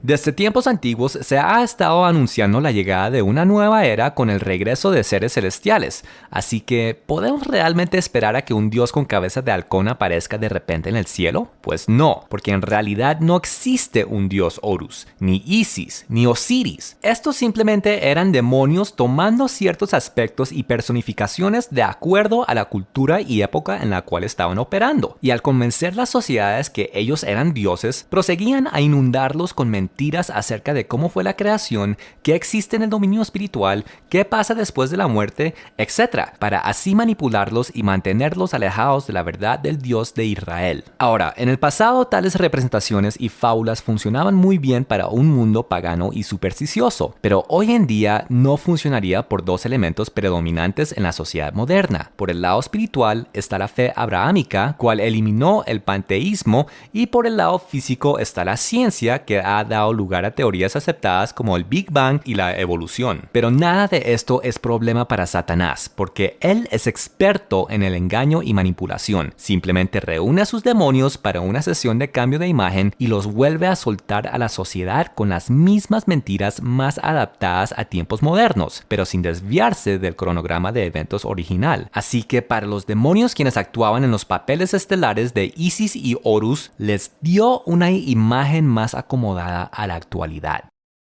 Desde tiempos antiguos se ha estado anunciando la llegada de una nueva era con el regreso de seres celestiales, así que ¿podemos realmente esperar a que un dios con cabeza de halcón aparezca de repente en el cielo? Pues no, porque en realidad no existe un dios Horus, ni Isis, ni Osiris. Estos simplemente eran demonios tomando ciertos aspectos y personificaciones de acuerdo a la cultura y época en la cual estaban operando, y al convencer las sociedades que ellos eran dioses, proseguían a inundarlos con mentiras acerca de cómo fue la creación, qué existe en el dominio espiritual, qué pasa después de la muerte, etc., para así manipularlos y mantenerlos alejados de la verdad del Dios de Israel. Ahora, en el pasado tales representaciones y fábulas funcionaban muy bien para un mundo pagano y supersticioso, pero hoy en día no funcionaría por dos elementos predominantes en la sociedad moderna. Por el lado espiritual está la fe abrahámica, cual eliminó el panteísmo, y por el lado físico está la ciencia, que ha dado dado lugar a teorías aceptadas como el Big Bang y la evolución. Pero nada de esto es problema para Satanás, porque él es experto en el engaño y manipulación. Simplemente reúne a sus demonios para una sesión de cambio de imagen y los vuelve a soltar a la sociedad con las mismas mentiras más adaptadas a tiempos modernos, pero sin desviarse del cronograma de eventos original. Así que para los demonios quienes actuaban en los papeles estelares de Isis y Horus, les dio una imagen más acomodada a la actualidad.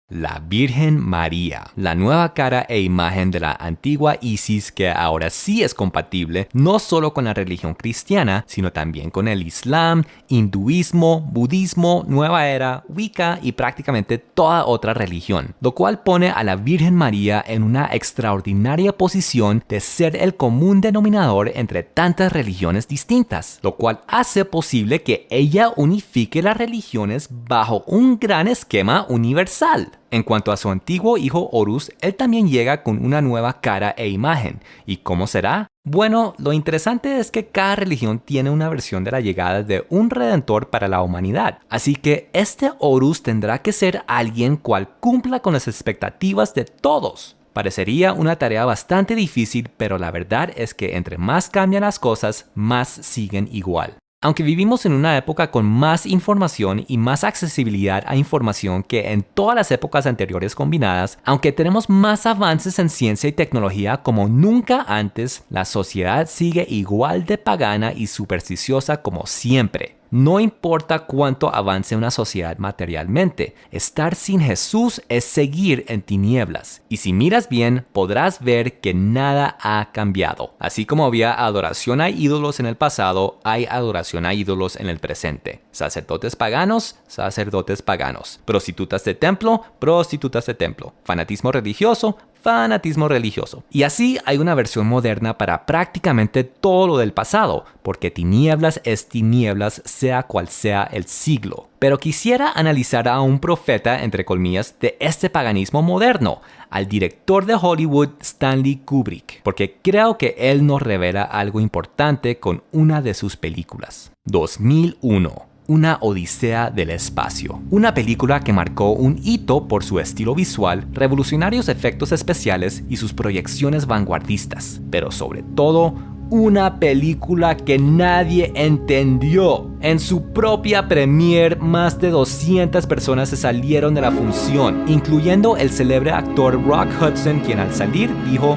La Virgen María, la nueva cara e imagen de la antigua Isis que ahora sí es compatible no solo con la religión cristiana, sino también con el Islam, hinduismo, budismo, nueva era, Wicca y prácticamente toda otra religión, lo cual pone a la Virgen María en una extraordinaria posición de ser el común denominador entre tantas religiones distintas, lo cual hace posible que ella unifique las religiones bajo un gran esquema universal. En cuanto a su antiguo hijo Horus, él también llega con una nueva cara e imagen. ¿Y cómo será? Bueno, lo interesante es que cada religión tiene una versión de la llegada de un redentor para la humanidad. Así que este Horus tendrá que ser alguien cual cumpla con las expectativas de todos. Parecería una tarea bastante difícil, pero la verdad es que entre más cambian las cosas, más siguen igual. Aunque vivimos en una época con más información y más accesibilidad a información que en todas las épocas anteriores combinadas, aunque tenemos más avances en ciencia y tecnología como nunca antes, la sociedad sigue igual de pagana y supersticiosa como siempre. No importa cuánto avance una sociedad materialmente, estar sin Jesús es seguir en tinieblas. Y si miras bien, podrás ver que nada ha cambiado. Así como había adoración a ídolos en el pasado, hay adoración a ídolos en el presente. Sacerdotes paganos, sacerdotes paganos. Prostitutas de templo, prostitutas de templo. Fanatismo religioso, fanatismo religioso. Y así hay una versión moderna para prácticamente todo lo del pasado, porque tinieblas es tinieblas sea cual sea el siglo. Pero quisiera analizar a un profeta, entre comillas, de este paganismo moderno, al director de Hollywood Stanley Kubrick, porque creo que él nos revela algo importante con una de sus películas. 2001. Una odisea del espacio. Una película que marcó un hito por su estilo visual, revolucionarios efectos especiales y sus proyecciones vanguardistas. Pero sobre todo, una película que nadie entendió. En su propia premiere, más de 200 personas se salieron de la función, incluyendo el célebre actor Rock Hudson, quien al salir dijo: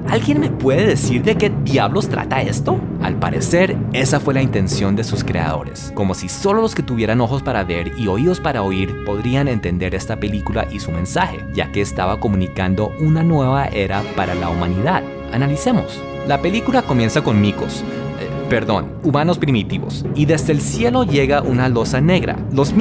¿alguien me puede decir de qué diablos trata esto? Al parecer, esa fue la intención de sus creadores, como si solo los que tuvieran ojos para ver y oídos para oír podrían entender esta película y su mensaje, ya que estaba comunicando una nueva era para la humanidad. Analicemos. La película comienza con humanos primitivos, y desde el cielo llega una losa negra. Los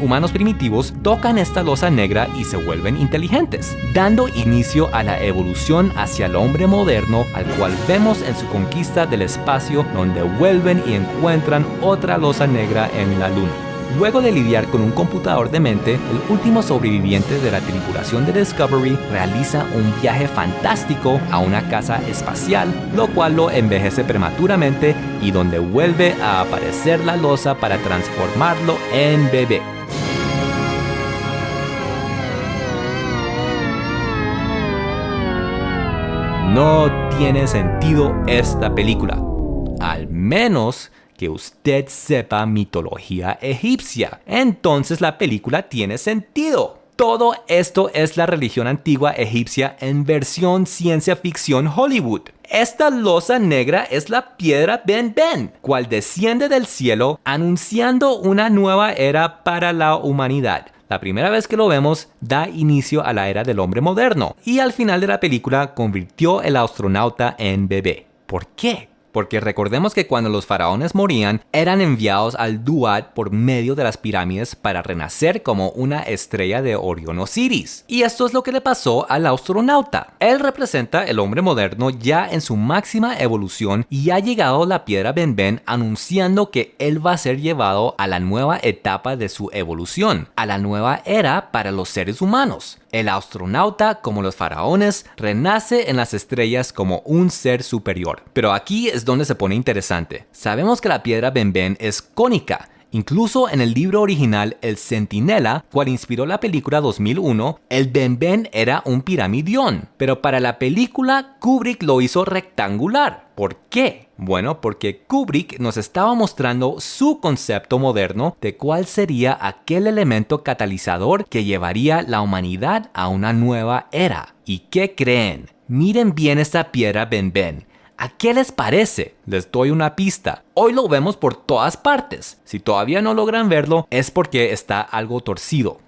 humanos primitivos, tocan esta losa negra y se vuelven inteligentes, dando inicio a la evolución hacia el hombre moderno, al cual vemos en su conquista del espacio, donde vuelven y encuentran otra losa negra en la luna. Luego de lidiar con un computador demente, el último sobreviviente de la tripulación de Discovery realiza un viaje fantástico a una casa espacial, lo cual lo envejece prematuramente y donde vuelve a aparecer la losa para transformarlo en bebé. No tiene sentido esta película, al menos que usted sepa mitología egipcia. Entonces la película tiene sentido. Todo esto es la religión antigua egipcia en versión ciencia ficción Hollywood. Esta losa negra es la piedra Ben-Ben, cual desciende del cielo anunciando una nueva era para la humanidad. La primera vez que lo vemos, da inicio a la era del hombre moderno, y al final de la película convirtió el astronauta en bebé. ¿Por qué? Porque recordemos que cuando los faraones morían, eran enviados al Duat por medio de las pirámides para renacer como una estrella de Orión Osiris. Y esto es lo que le pasó al astronauta. Él representa el hombre moderno ya en su máxima evolución y ha llegado la piedra Ben-Ben anunciando que él va a ser llevado a la nueva etapa de su evolución, a la nueva era para los seres humanos. El astronauta, como los faraones, renace en las estrellas como un ser superior. Pero aquí es donde se pone interesante. Sabemos que la piedra Ben-Ben es cónica Incluso en el libro original El Centinela, cual inspiró la película 2001, el Ben era un piramidión, pero para la película Kubrick lo hizo rectangular. ¿Por qué? Bueno, porque Kubrick nos estaba mostrando su concepto moderno de cuál sería aquel elemento catalizador que llevaría la humanidad a una nueva era. ¿Y qué creen? Miren bien esta piedra Ben. ¿A qué les parece? Les doy una pista. Hoy lo vemos por todas partes. Si todavía no logran verlo, es porque está algo torcido.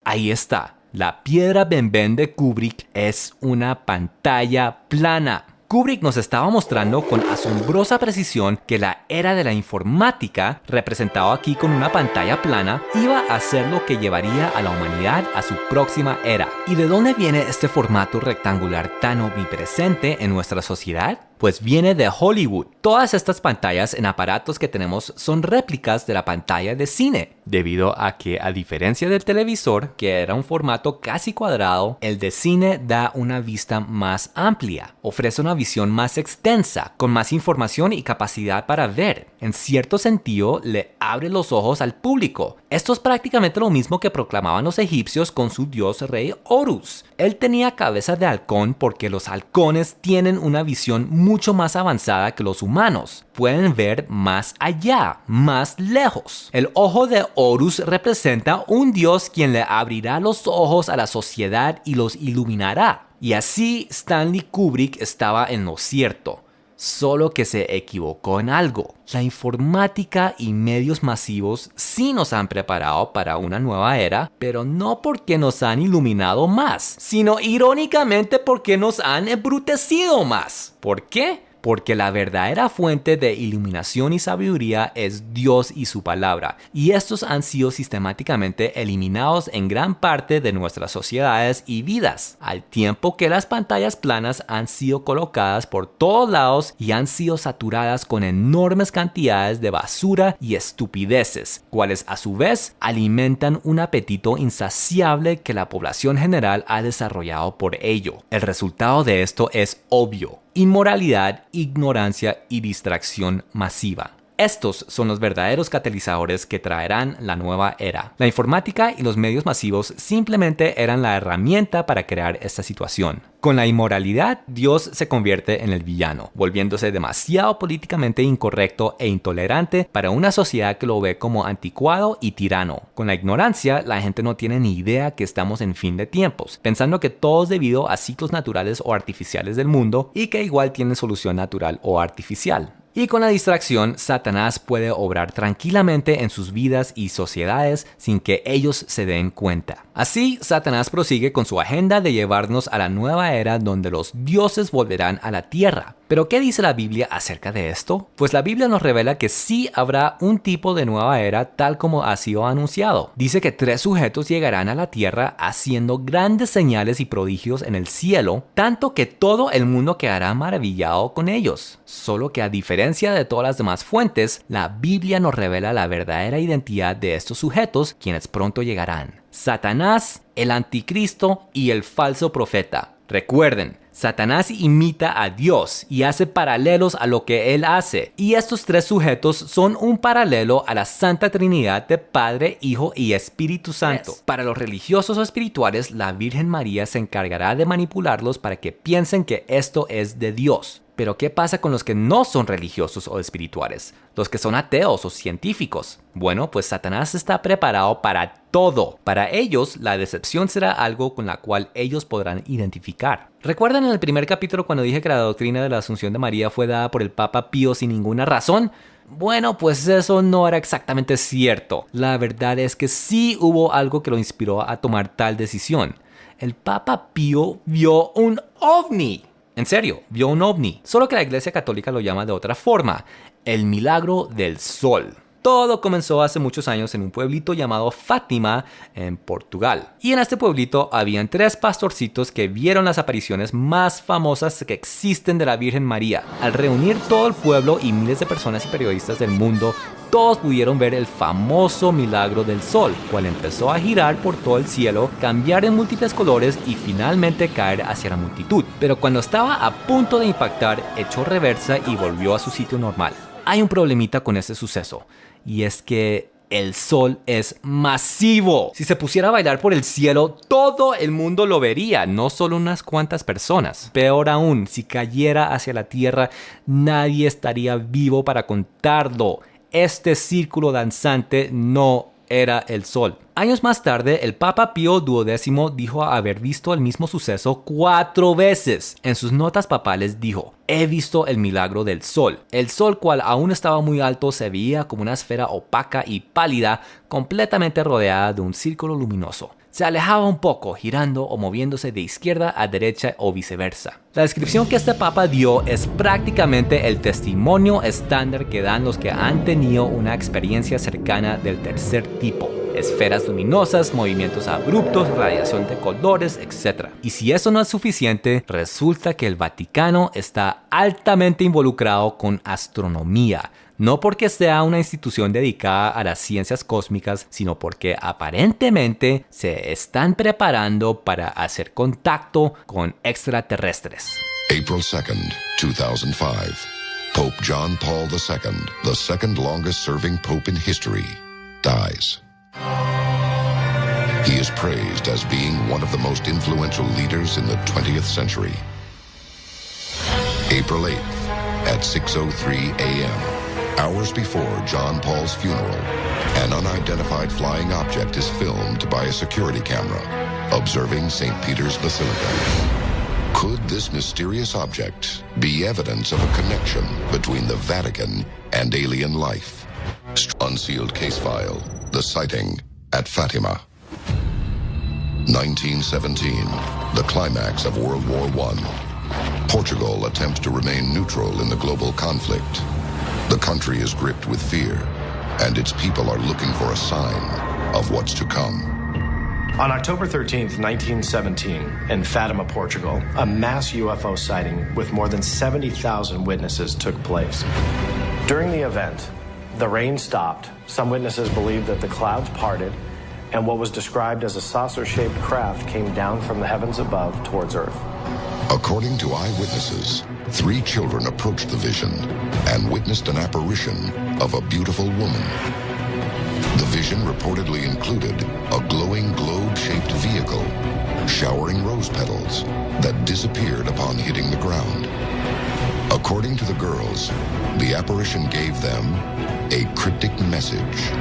Ahí está. La piedra Ben de Kubrick es una pantalla plana. Kubrick nos estaba mostrando con asombrosa precisión que la era de la informática, representado aquí con una pantalla plana, iba a ser lo que llevaría a la humanidad a su próxima era. ¿Y de dónde viene este formato rectangular tan omnipresente en nuestra sociedad? Pues viene de Hollywood. Todas estas pantallas en aparatos que tenemos son réplicas de la pantalla de cine, debido a que, a diferencia del televisor, que era un formato casi cuadrado, el de cine da una vista más amplia, ofrece una visión más extensa, con más información y capacidad para ver. En cierto sentido, le abre los ojos al público. Esto es prácticamente lo mismo que proclamaban los egipcios con su dios rey Horus. Él tenía cabeza de halcón porque los halcones tienen una visión mucho más avanzada que los humanos. Pueden ver más allá, más lejos. El ojo de Horus representa un dios quien le abrirá los ojos a la sociedad y los iluminará. Y así Stanley Kubrick estaba en lo cierto. Solo que se equivocó en algo. La informática y medios masivos sí nos han preparado para una nueva era, pero no porque nos han iluminado más, sino irónicamente porque nos han embrutecido más. ¿Por qué? Porque la verdadera fuente de iluminación y sabiduría es Dios y su palabra, y estos han sido sistemáticamente eliminados en gran parte de nuestras sociedades y vidas, al tiempo que las pantallas planas han sido colocadas por todos lados y han sido saturadas con enormes cantidades de basura y estupideces, cuales a su vez alimentan un apetito insaciable que la población general ha desarrollado por ello. El resultado de esto es obvio: inmoralidad, ignorancia y distracción masiva. Estos son los verdaderos catalizadores que traerán la nueva era. La informática y los medios masivos simplemente eran la herramienta para crear esta situación. Con la inmoralidad, Dios se convierte en el villano, volviéndose demasiado políticamente incorrecto e intolerante para una sociedad que lo ve como anticuado y tirano. Con la ignorancia, la gente no tiene ni idea que estamos en fin de tiempos, pensando que todo es debido a ciclos naturales o artificiales del mundo y que igual tienen solución natural o artificial. Y con la distracción, Satanás puede obrar tranquilamente en sus vidas y sociedades sin que ellos se den cuenta. Así, Satanás prosigue con su agenda de llevarnos a la nueva era donde los dioses volverán a la tierra. ¿Pero qué dice la Biblia acerca de esto? Pues la Biblia nos revela que sí habrá un tipo de nueva era tal como ha sido anunciado. Dice que 3 sujetos llegarán a la tierra haciendo grandes señales y prodigios en el cielo, tanto que todo el mundo quedará maravillado con ellos. Solo que a diferencia de todas las demás fuentes, la Biblia nos revela la verdadera identidad de estos sujetos, quienes pronto llegarán: Satanás, el anticristo y el falso profeta. Recuerden, Satanás imita a Dios y hace paralelos a lo que él hace, y estos 3 sujetos son un paralelo a la Santa Trinidad de Padre, Hijo y Espíritu Santo. Para los religiosos o espirituales, la Virgen María se encargará de manipularlos para que piensen que esto es de Dios. Pero ¿qué pasa con los que no son religiosos o espirituales? Los que son ateos o científicos. Bueno, pues Satanás está preparado para todo. Para ellos, la decepción será algo con la cual ellos podrán identificar. ¿Recuerdan en el primer capítulo cuando dije que la doctrina de la Asunción de María fue dada por el Papa Pío sin ninguna razón? Bueno, pues eso no era exactamente cierto. La verdad es que sí hubo algo que lo inspiró a tomar tal decisión. El Papa Pío vio un ovni. En serio, vio un ovni, solo que la Iglesia Católica lo llama de otra forma: el milagro del sol. Todo comenzó hace muchos años en un pueblito llamado Fátima, en Portugal. Y en este pueblito habían 3 pastorcitos que vieron las apariciones más famosas que existen de la Virgen María. Al reunir todo el pueblo y miles de personas y periodistas del mundo, todos pudieron ver el famoso milagro del sol, cual empezó a girar por todo el cielo, cambiar en múltiples colores y finalmente caer hacia la multitud. Pero cuando estaba a punto de impactar, echó reversa y volvió a su sitio normal. Hay un problemita con este suceso, y es que El sol es masivo. Si se pusiera a bailar por el cielo, todo el mundo lo vería, no solo unas cuantas personas. Peor aún, si cayera hacia la tierra, nadie estaría vivo para contarlo. Este círculo danzante no era el sol. Años más tarde, el Papa Pío XII dijo haber visto el mismo suceso 4 veces. En sus notas papales dijo: he visto el milagro del sol. El sol, cual aún estaba muy alto, se veía como una esfera opaca y pálida, completamente rodeada de un círculo luminoso. Se alejaba un poco, girando o moviéndose de izquierda a derecha o viceversa. La descripción que este papa dio es prácticamente el testimonio estándar que dan los que han tenido una experiencia cercana del tercer tipo. Esferas luminosas, movimientos abruptos, radiación de colores, etc. Y si eso no es suficiente, resulta que el Vaticano está altamente involucrado con astronomía. No porque sea una institución dedicada a las ciencias cósmicas, sino porque aparentemente se están preparando para hacer contacto con extraterrestres. April 2nd, 2005. Pope John Paul II, the second longest serving pope in history, dies. He is praised as being one of the most influential leaders in the 20th century. April 8th, at 6:03 a.m., hours before John Paul's funeral, an unidentified flying object is filmed by a security camera observing St. Peter's Basilica. Could this mysterious object be evidence of a connection between the Vatican and alien life? Unsealed case file, the sighting at Fatima. 1917, the climax of World War I. Portugal attempts to remain neutral in the global conflict. The country is gripped with fear, and its people are looking for a sign of what's to come. On October 13th, 1917, in Fatima, Portugal, a mass UFO sighting with more than 70,000 witnesses took place. During the event, the rain stopped. Some witnesses believed that the clouds parted, and what was described as a saucer-shaped craft came down from the heavens above towards Earth. According to eyewitnesses, 3 children approached the vision and witnessed an apparition of a beautiful woman. The vision reportedly included a glowing globe-shaped vehicle showering rose petals that disappeared upon hitting the ground. According to the girls, the apparition gave them a cryptic message.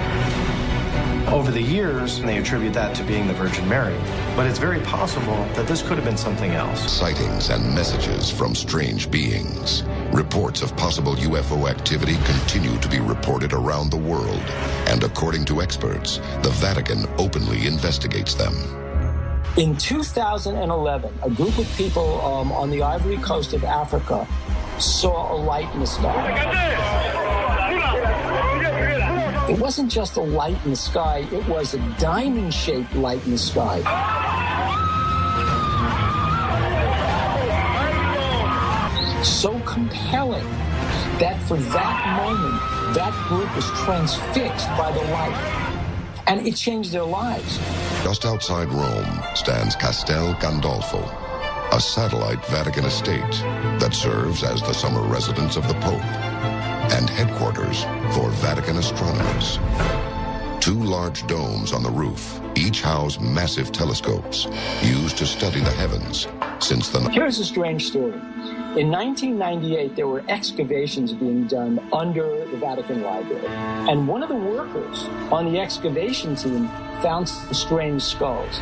Over the years, they attribute that to being the Virgin Mary, but it's very possible that this could have been something else. Sightings and messages from strange beings. Reports of possible UFO activity continue to be reported around the world, and according to experts, the Vatican openly investigates them. In 2011, a group of people on the Ivory Coast of Africa saw a light in the sky. It wasn't just a light in the sky, it was a diamond-shaped light in the sky. So compelling that for that moment, that group was transfixed by the light. And it changed their lives. Just outside Rome stands Castel Gandolfo, a satellite Vatican estate that serves as the summer residence of the Pope and headquarters for Vatican astronomers. 2 large domes on the roof each house massive telescopes used to study the heavens since the... Here's a strange story. In 1998, there were excavations being done under the Vatican Library. And one of the workers on the excavation team found some strange skulls.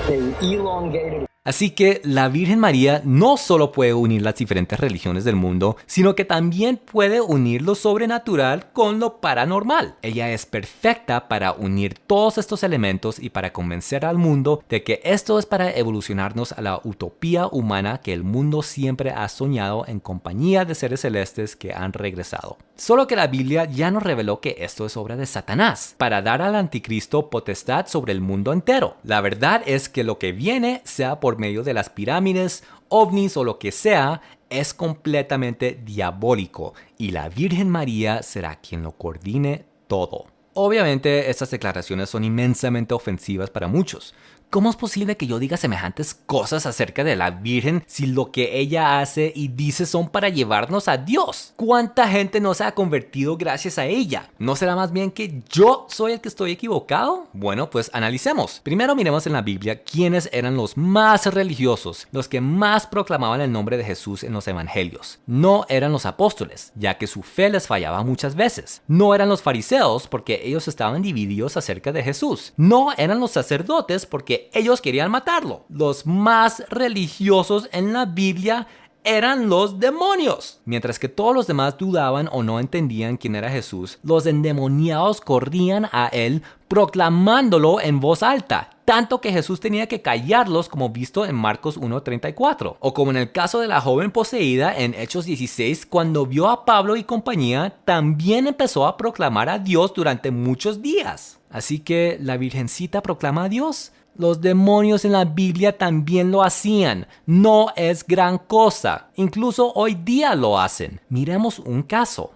They were elongated. Así que la Virgen María no solo puede unir las diferentes religiones del mundo, sino que también puede unir lo sobrenatural con lo paranormal. Ella es perfecta para unir todos estos elementos y para convencer al mundo de que esto es para evolucionarnos a la utopía humana que el mundo siempre ha soñado en compañía de seres celestes que han regresado. Solo que la Biblia ya nos reveló que esto es obra de Satanás, para dar al anticristo potestad sobre el mundo entero. La verdad es que lo que viene, sea por medio de las pirámides, ovnis o lo que sea, es completamente diabólico y la Virgen María será quien lo coordine todo. Obviamente estas declaraciones son inmensamente ofensivas para muchos. ¿Cómo es posible que yo diga semejantes cosas acerca de la Virgen si lo que ella hace y dice son para llevarnos a Dios? ¿Cuánta gente no se ha convertido gracias a ella? ¿No será más bien que yo soy el que estoy equivocado? Bueno, pues analicemos. Primero miremos en la Biblia quiénes eran los más religiosos, los que más proclamaban el nombre de Jesús en los evangelios. No eran los apóstoles, ya que su fe les fallaba muchas veces. No eran los fariseos, porque ellos estaban divididos acerca de Jesús. No eran los sacerdotes, porque ellos querían matarlo. Los más religiosos en la Biblia eran los demonios. Mientras que todos los demás dudaban o no entendían quién era Jesús, los endemoniados corrían a él proclamándolo en voz alta, tanto que Jesús tenía que callarlos, como visto en Marcos 1:34, o como en el caso de la joven poseída en Hechos 16, cuando vio a Pablo y compañía, también empezó a proclamar a Dios durante muchos días. Así que la Virgencita proclama a Dios. Los demonios en la Biblia también lo hacían. No es gran cosa. Incluso hoy día lo hacen. Miremos un caso.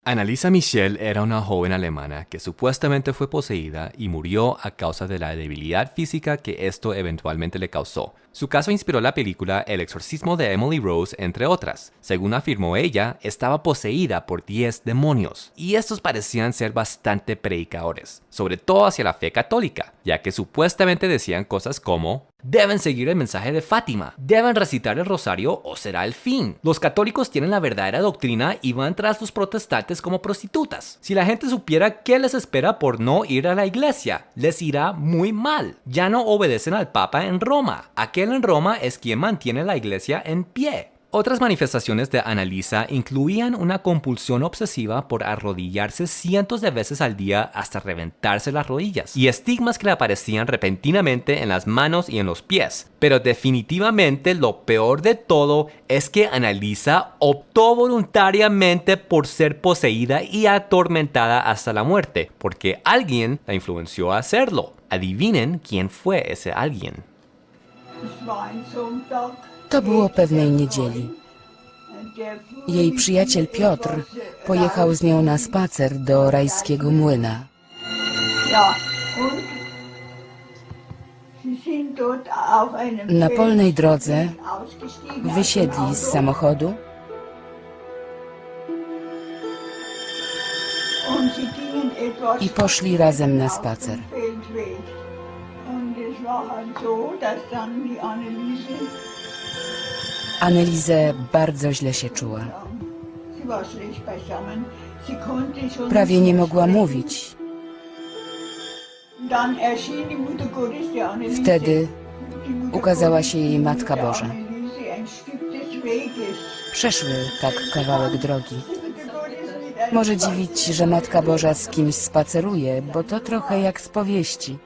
Annalisa Michel era una joven alemana que supuestamente fue poseída y murió a causa de la debilidad física que esto eventualmente le causó. Su caso inspiró la película El exorcismo de Emily Rose, entre otras. Según afirmó ella, estaba poseída por 10 demonios, y estos parecían ser bastante predicadores, sobre todo hacia la fe católica, ya que supuestamente decían cosas como: deben seguir el mensaje de Fátima, deben recitar el rosario o será el fin. Los católicos tienen la verdadera doctrina y van tras los protestantes como prostitutas. Si la gente supiera qué les espera por no ir a la iglesia, les irá muy mal. Ya no obedecen al Papa en Roma. Aquel en Roma es quien mantiene la iglesia en pie. Otras manifestaciones de Annalisa incluían una compulsión obsesiva por arrodillarse cientos de veces al día hasta reventarse las rodillas, y estigmas que le aparecían repentinamente en las manos y en los pies. Pero definitivamente lo peor de todo es que Annalisa optó voluntariamente por ser poseída y atormentada hasta la muerte, porque alguien la influenció a hacerlo. Adivinen quién fue ese alguien. To było pewnej niedzieli. Jej przyjaciel Piotr pojechał z nią na spacer do rajskiego młyna. Na polnej drodze wysiedli z samochodu i poszli razem na spacer. Anneliese bardzo źle się czuła. Prawie nie mogła mówić. Wtedy ukazała się jej Matka Boża. Przeszły tak kawałek drogi. Może dziwić, że Matka Boża z kimś spaceruje, bo to trochę jak z powieści.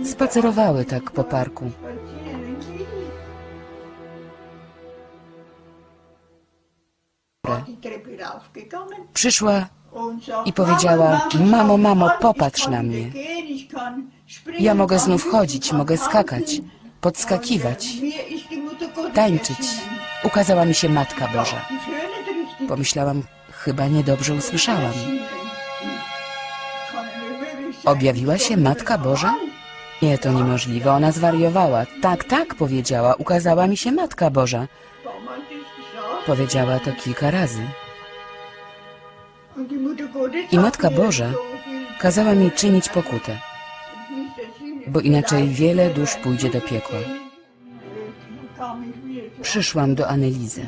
Spacerowały tak po parku. Przyszła i powiedziała: mamo, mamo, popatrz na mnie. Ja mogę znów chodzić, mogę skakać, podskakiwać, tańczyć. Ukazała mi się Matka Boża. Pomyślałam, chyba niedobrze usłyszałam. Objawiła się Matka Boża? Nie, to niemożliwe, ona zwariowała. Tak, tak, powiedziała, ukazała mi się Matka Boża. Powiedziała to kilka razy. I Matka Boża kazała mi czynić pokutę, bo inaczej wiele dusz pójdzie do piekła. Przyszłam do Anneliese.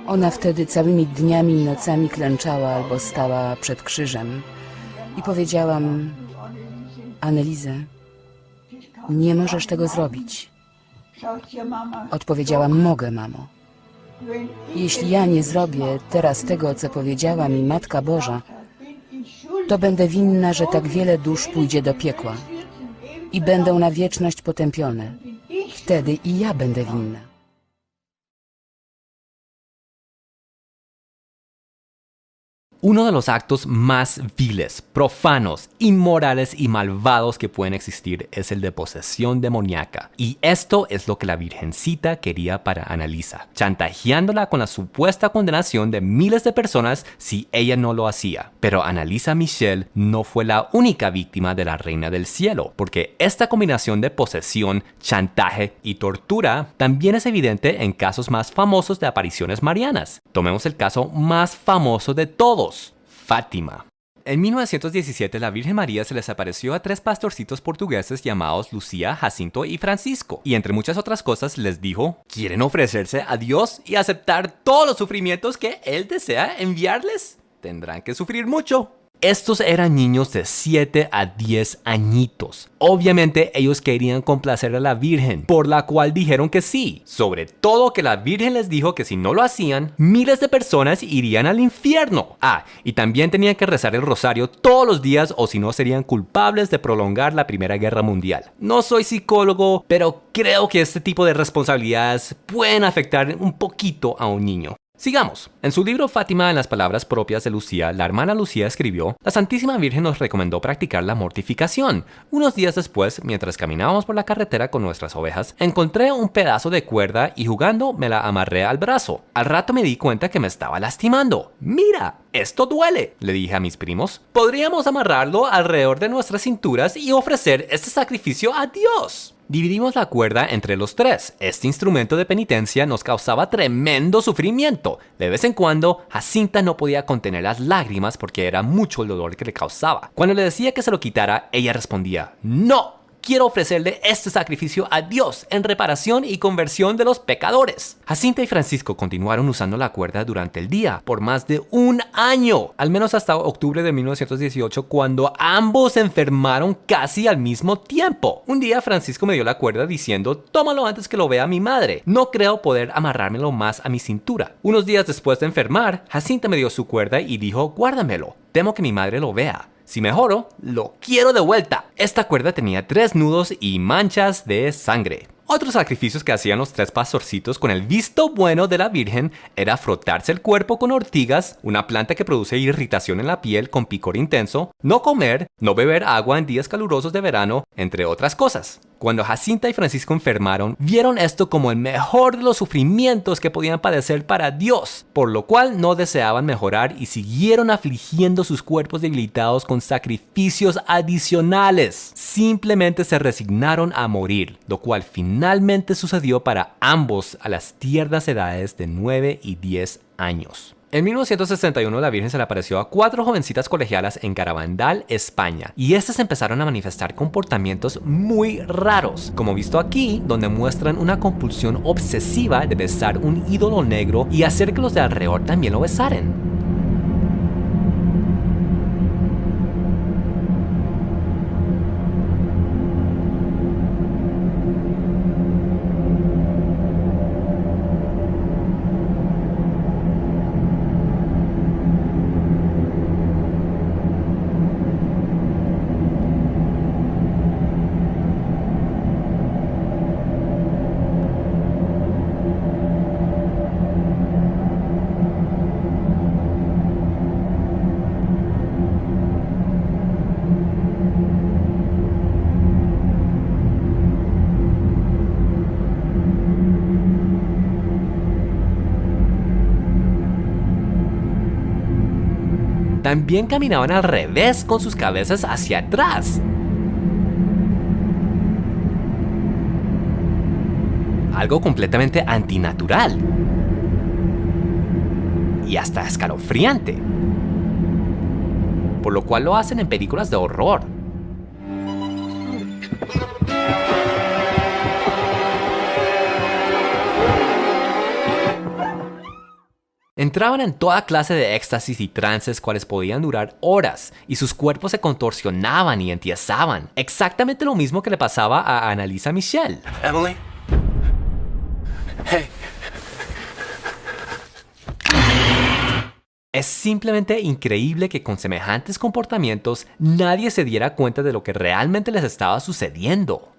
Ona wtedy całymi dniami i nocami klęczała albo stała przed krzyżem. I powiedziałam: Anneliese, nie możesz tego zrobić. Odpowiedziałam: mogę, mamo. Jeśli ja nie zrobię teraz tego, co powiedziała mi Matka Boża, to będę winna, że tak wiele dusz pójdzie do piekła i będą na wieczność potępione. Wtedy i ja będę winna. uno de los actos más viles, profanos, inmorales y malvados que pueden existir es el de posesión demoníaca. Y esto es lo que la Virgencita quería para Annalisa, chantajeándola con la supuesta condenación de miles de personas si ella no lo hacía. Pero Annalisa Michel no fue la única víctima de la Reina del Cielo, porque esta combinación de posesión, chantaje y tortura también es evidente en casos más famosos de apariciones marianas. Tomemos el caso más famoso de todos, Fátima. En 1917, la Virgen María se les apareció a 3 pastorcitos portugueses llamados Lucía, Jacinto y Francisco, y entre muchas otras cosas les dijo: ¿quieren ofrecerse a Dios y aceptar todos los sufrimientos que Él desea enviarles? Tendrán que sufrir mucho. Estos eran niños de 7 a 10 añitos. Obviamente ellos querían complacer a la Virgen, por la cual dijeron que sí. Sobre todo que la Virgen les dijo que si no lo hacían, miles de personas irían al infierno. Y también tenían que rezar el rosario todos los días o si no serían culpables de prolongar la Primera Guerra Mundial. No soy psicólogo, pero creo que este tipo de responsabilidades pueden afectar un poquito a un niño. Sigamos. En su libro Fátima en las palabras propias de Lucía, la hermana Lucía escribió: la Santísima Virgen nos recomendó practicar la mortificación. Unos días después, mientras caminábamos por la carretera con nuestras ovejas, encontré un pedazo de cuerda y jugando me la amarré al brazo. Al rato me di cuenta que me estaba lastimando. ¡Mira! ¡Esto duele!, le dije a mis primos. Podríamos amarrarlo alrededor de nuestras cinturas y ofrecer este sacrificio a Dios. Dividimos la cuerda entre los 3. Este instrumento de penitencia nos causaba tremendo sufrimiento. De vez en cuando, Jacinta no podía contener las lágrimas porque era mucho el dolor que le causaba. Cuando le decía que se lo quitara, ella respondía: ¡no! Quiero ofrecerle este sacrificio a Dios en reparación y conversión de los pecadores. Jacinta y Francisco continuaron usando la cuerda durante el día por más de 1 año, al menos hasta octubre de 1918, cuando ambos se enfermaron casi al mismo tiempo. Un día Francisco me dio la cuerda diciendo: tómalo antes que lo vea mi madre. No creo poder amarrármelo más a mi cintura. Unos días después de enfermar, Jacinta me dio su cuerda y dijo: guárdamelo. Temo que mi madre lo vea. Si mejoro, lo quiero de vuelta. Esta cuerda tenía 3 nudos y manchas de sangre. Otros sacrificios que hacían los 3 pastorcitos con el visto bueno de la Virgen era frotarse el cuerpo con ortigas, una planta que produce irritación en la piel con picor intenso, no comer, no beber agua en días calurosos de verano, entre otras cosas. Cuando Jacinta y Francisco enfermaron, vieron esto como el mejor de los sufrimientos que podían padecer para Dios, por lo cual no deseaban mejorar y siguieron afligiendo sus cuerpos debilitados con sacrificios adicionales. Simplemente se resignaron a morir, lo cual finalmente sucedió para ambos a las tiernas edades de 9 y 10 años. En 1961 la Virgen se le apareció a 4 jovencitas colegialas en Garabandal, España, y estas empezaron a manifestar comportamientos muy raros, como visto aquí, donde muestran una compulsión obsesiva de besar un ídolo negro y hacer que los de alrededor también lo besaren. También caminaban al revés con sus cabezas hacia atrás. Algo completamente antinatural. Y hasta escalofriante. Por lo cual lo hacen en películas de horror. Entraban en toda clase de éxtasis y trances cuales podían durar horas, y sus cuerpos se contorsionaban y entiesaban. Exactamente lo mismo que le pasaba a Annalisa Michel. Emily? Hey. Es simplemente increíble que con semejantes comportamientos nadie se diera cuenta de lo que realmente les estaba sucediendo.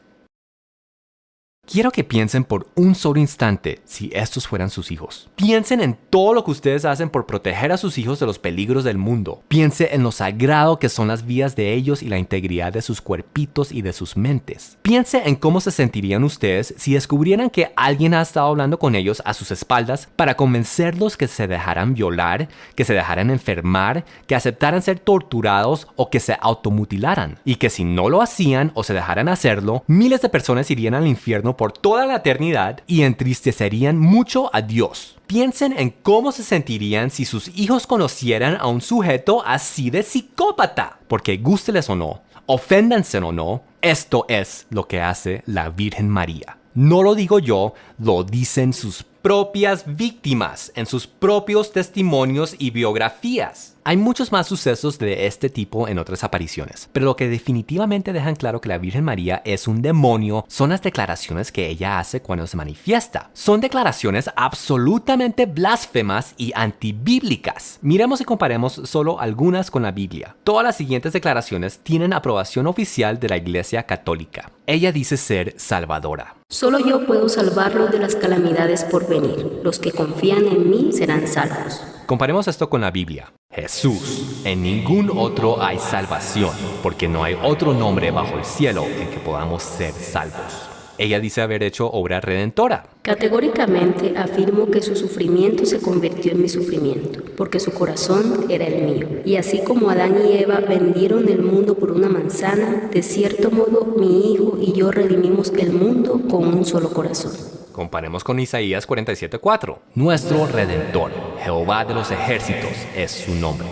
Quiero que piensen por un solo instante si estos fueran sus hijos. Piensen en todo lo que ustedes hacen por proteger a sus hijos de los peligros del mundo. Piense en lo sagrado que son las vidas de ellos y la integridad de sus cuerpitos y de sus mentes. Piense en cómo se sentirían ustedes si descubrieran que alguien ha estado hablando con ellos a sus espaldas para convencerlos que se dejaran violar, que se dejaran enfermar, que aceptaran ser torturados o que se automutilaran. Y que si no lo hacían o se dejaran hacerlo, miles de personas irían al infierno por toda la eternidad y entristecerían mucho a Dios. Piensen en cómo se sentirían si sus hijos conocieran a un sujeto así de psicópata. Porque gústeles o no, oféndanse o no, esto es lo que hace la Virgen María. No lo digo yo, lo dicen sus propias víctimas en sus propios testimonios y biografías. Hay muchos más sucesos de este tipo en otras apariciones, pero lo que definitivamente dejan claro que la Virgen María es un demonio son las declaraciones que ella hace cuando se manifiesta. Son declaraciones absolutamente blasfemas y antibíblicas. Miremos y comparemos solo algunas con la Biblia. Todas las siguientes declaraciones tienen aprobación oficial de la Iglesia Católica. Ella dice ser salvadora. Solo yo puedo salvarlos de las calamidades por venir. Los que confían en mí serán salvos. Comparemos esto con la Biblia. Jesús, en ningún otro hay salvación, porque no hay otro nombre bajo el cielo en que podamos ser salvos. Ella dice haber hecho obra redentora. Categóricamente afirmo que su sufrimiento se convirtió en mi sufrimiento, porque su corazón era el mío. Y así como Adán y Eva vendieron el mundo por una manzana, de cierto modo mi hijo y yo redimimos el mundo con un solo corazón. Comparemos con Isaías 47:4. Nuestro Redentor, Jehová de los ejércitos, es su nombre.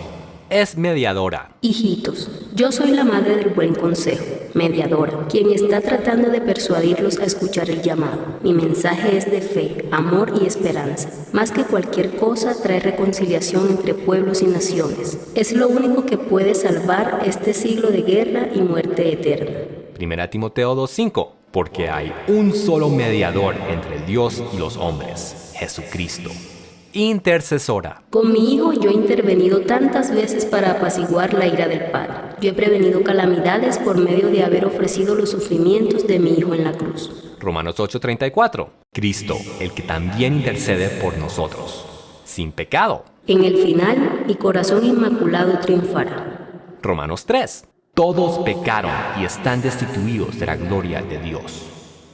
Es mediadora. Hijitos, yo soy la madre del buen consejo, mediadora, quien está tratando de persuadirlos a escuchar el llamado. Mi mensaje es de fe, amor y esperanza. Más que cualquier cosa, trae reconciliación entre pueblos y naciones. Es lo único que puede salvar este siglo de guerra y muerte eterna. 1 Timoteo 2:5. Porque hay un solo mediador entre Dios y los hombres, Jesucristo. Intercesora. Con mi hijo yo he intervenido tantas veces para apaciguar la ira del Padre. Yo he prevenido calamidades por medio de haber ofrecido los sufrimientos de mi hijo en la cruz. Romanos 8:34. Cristo, el que también intercede por nosotros, sin pecado. En el final, mi corazón inmaculado triunfará. Romanos 3. Todos pecaron y están destituidos de la gloria de Dios.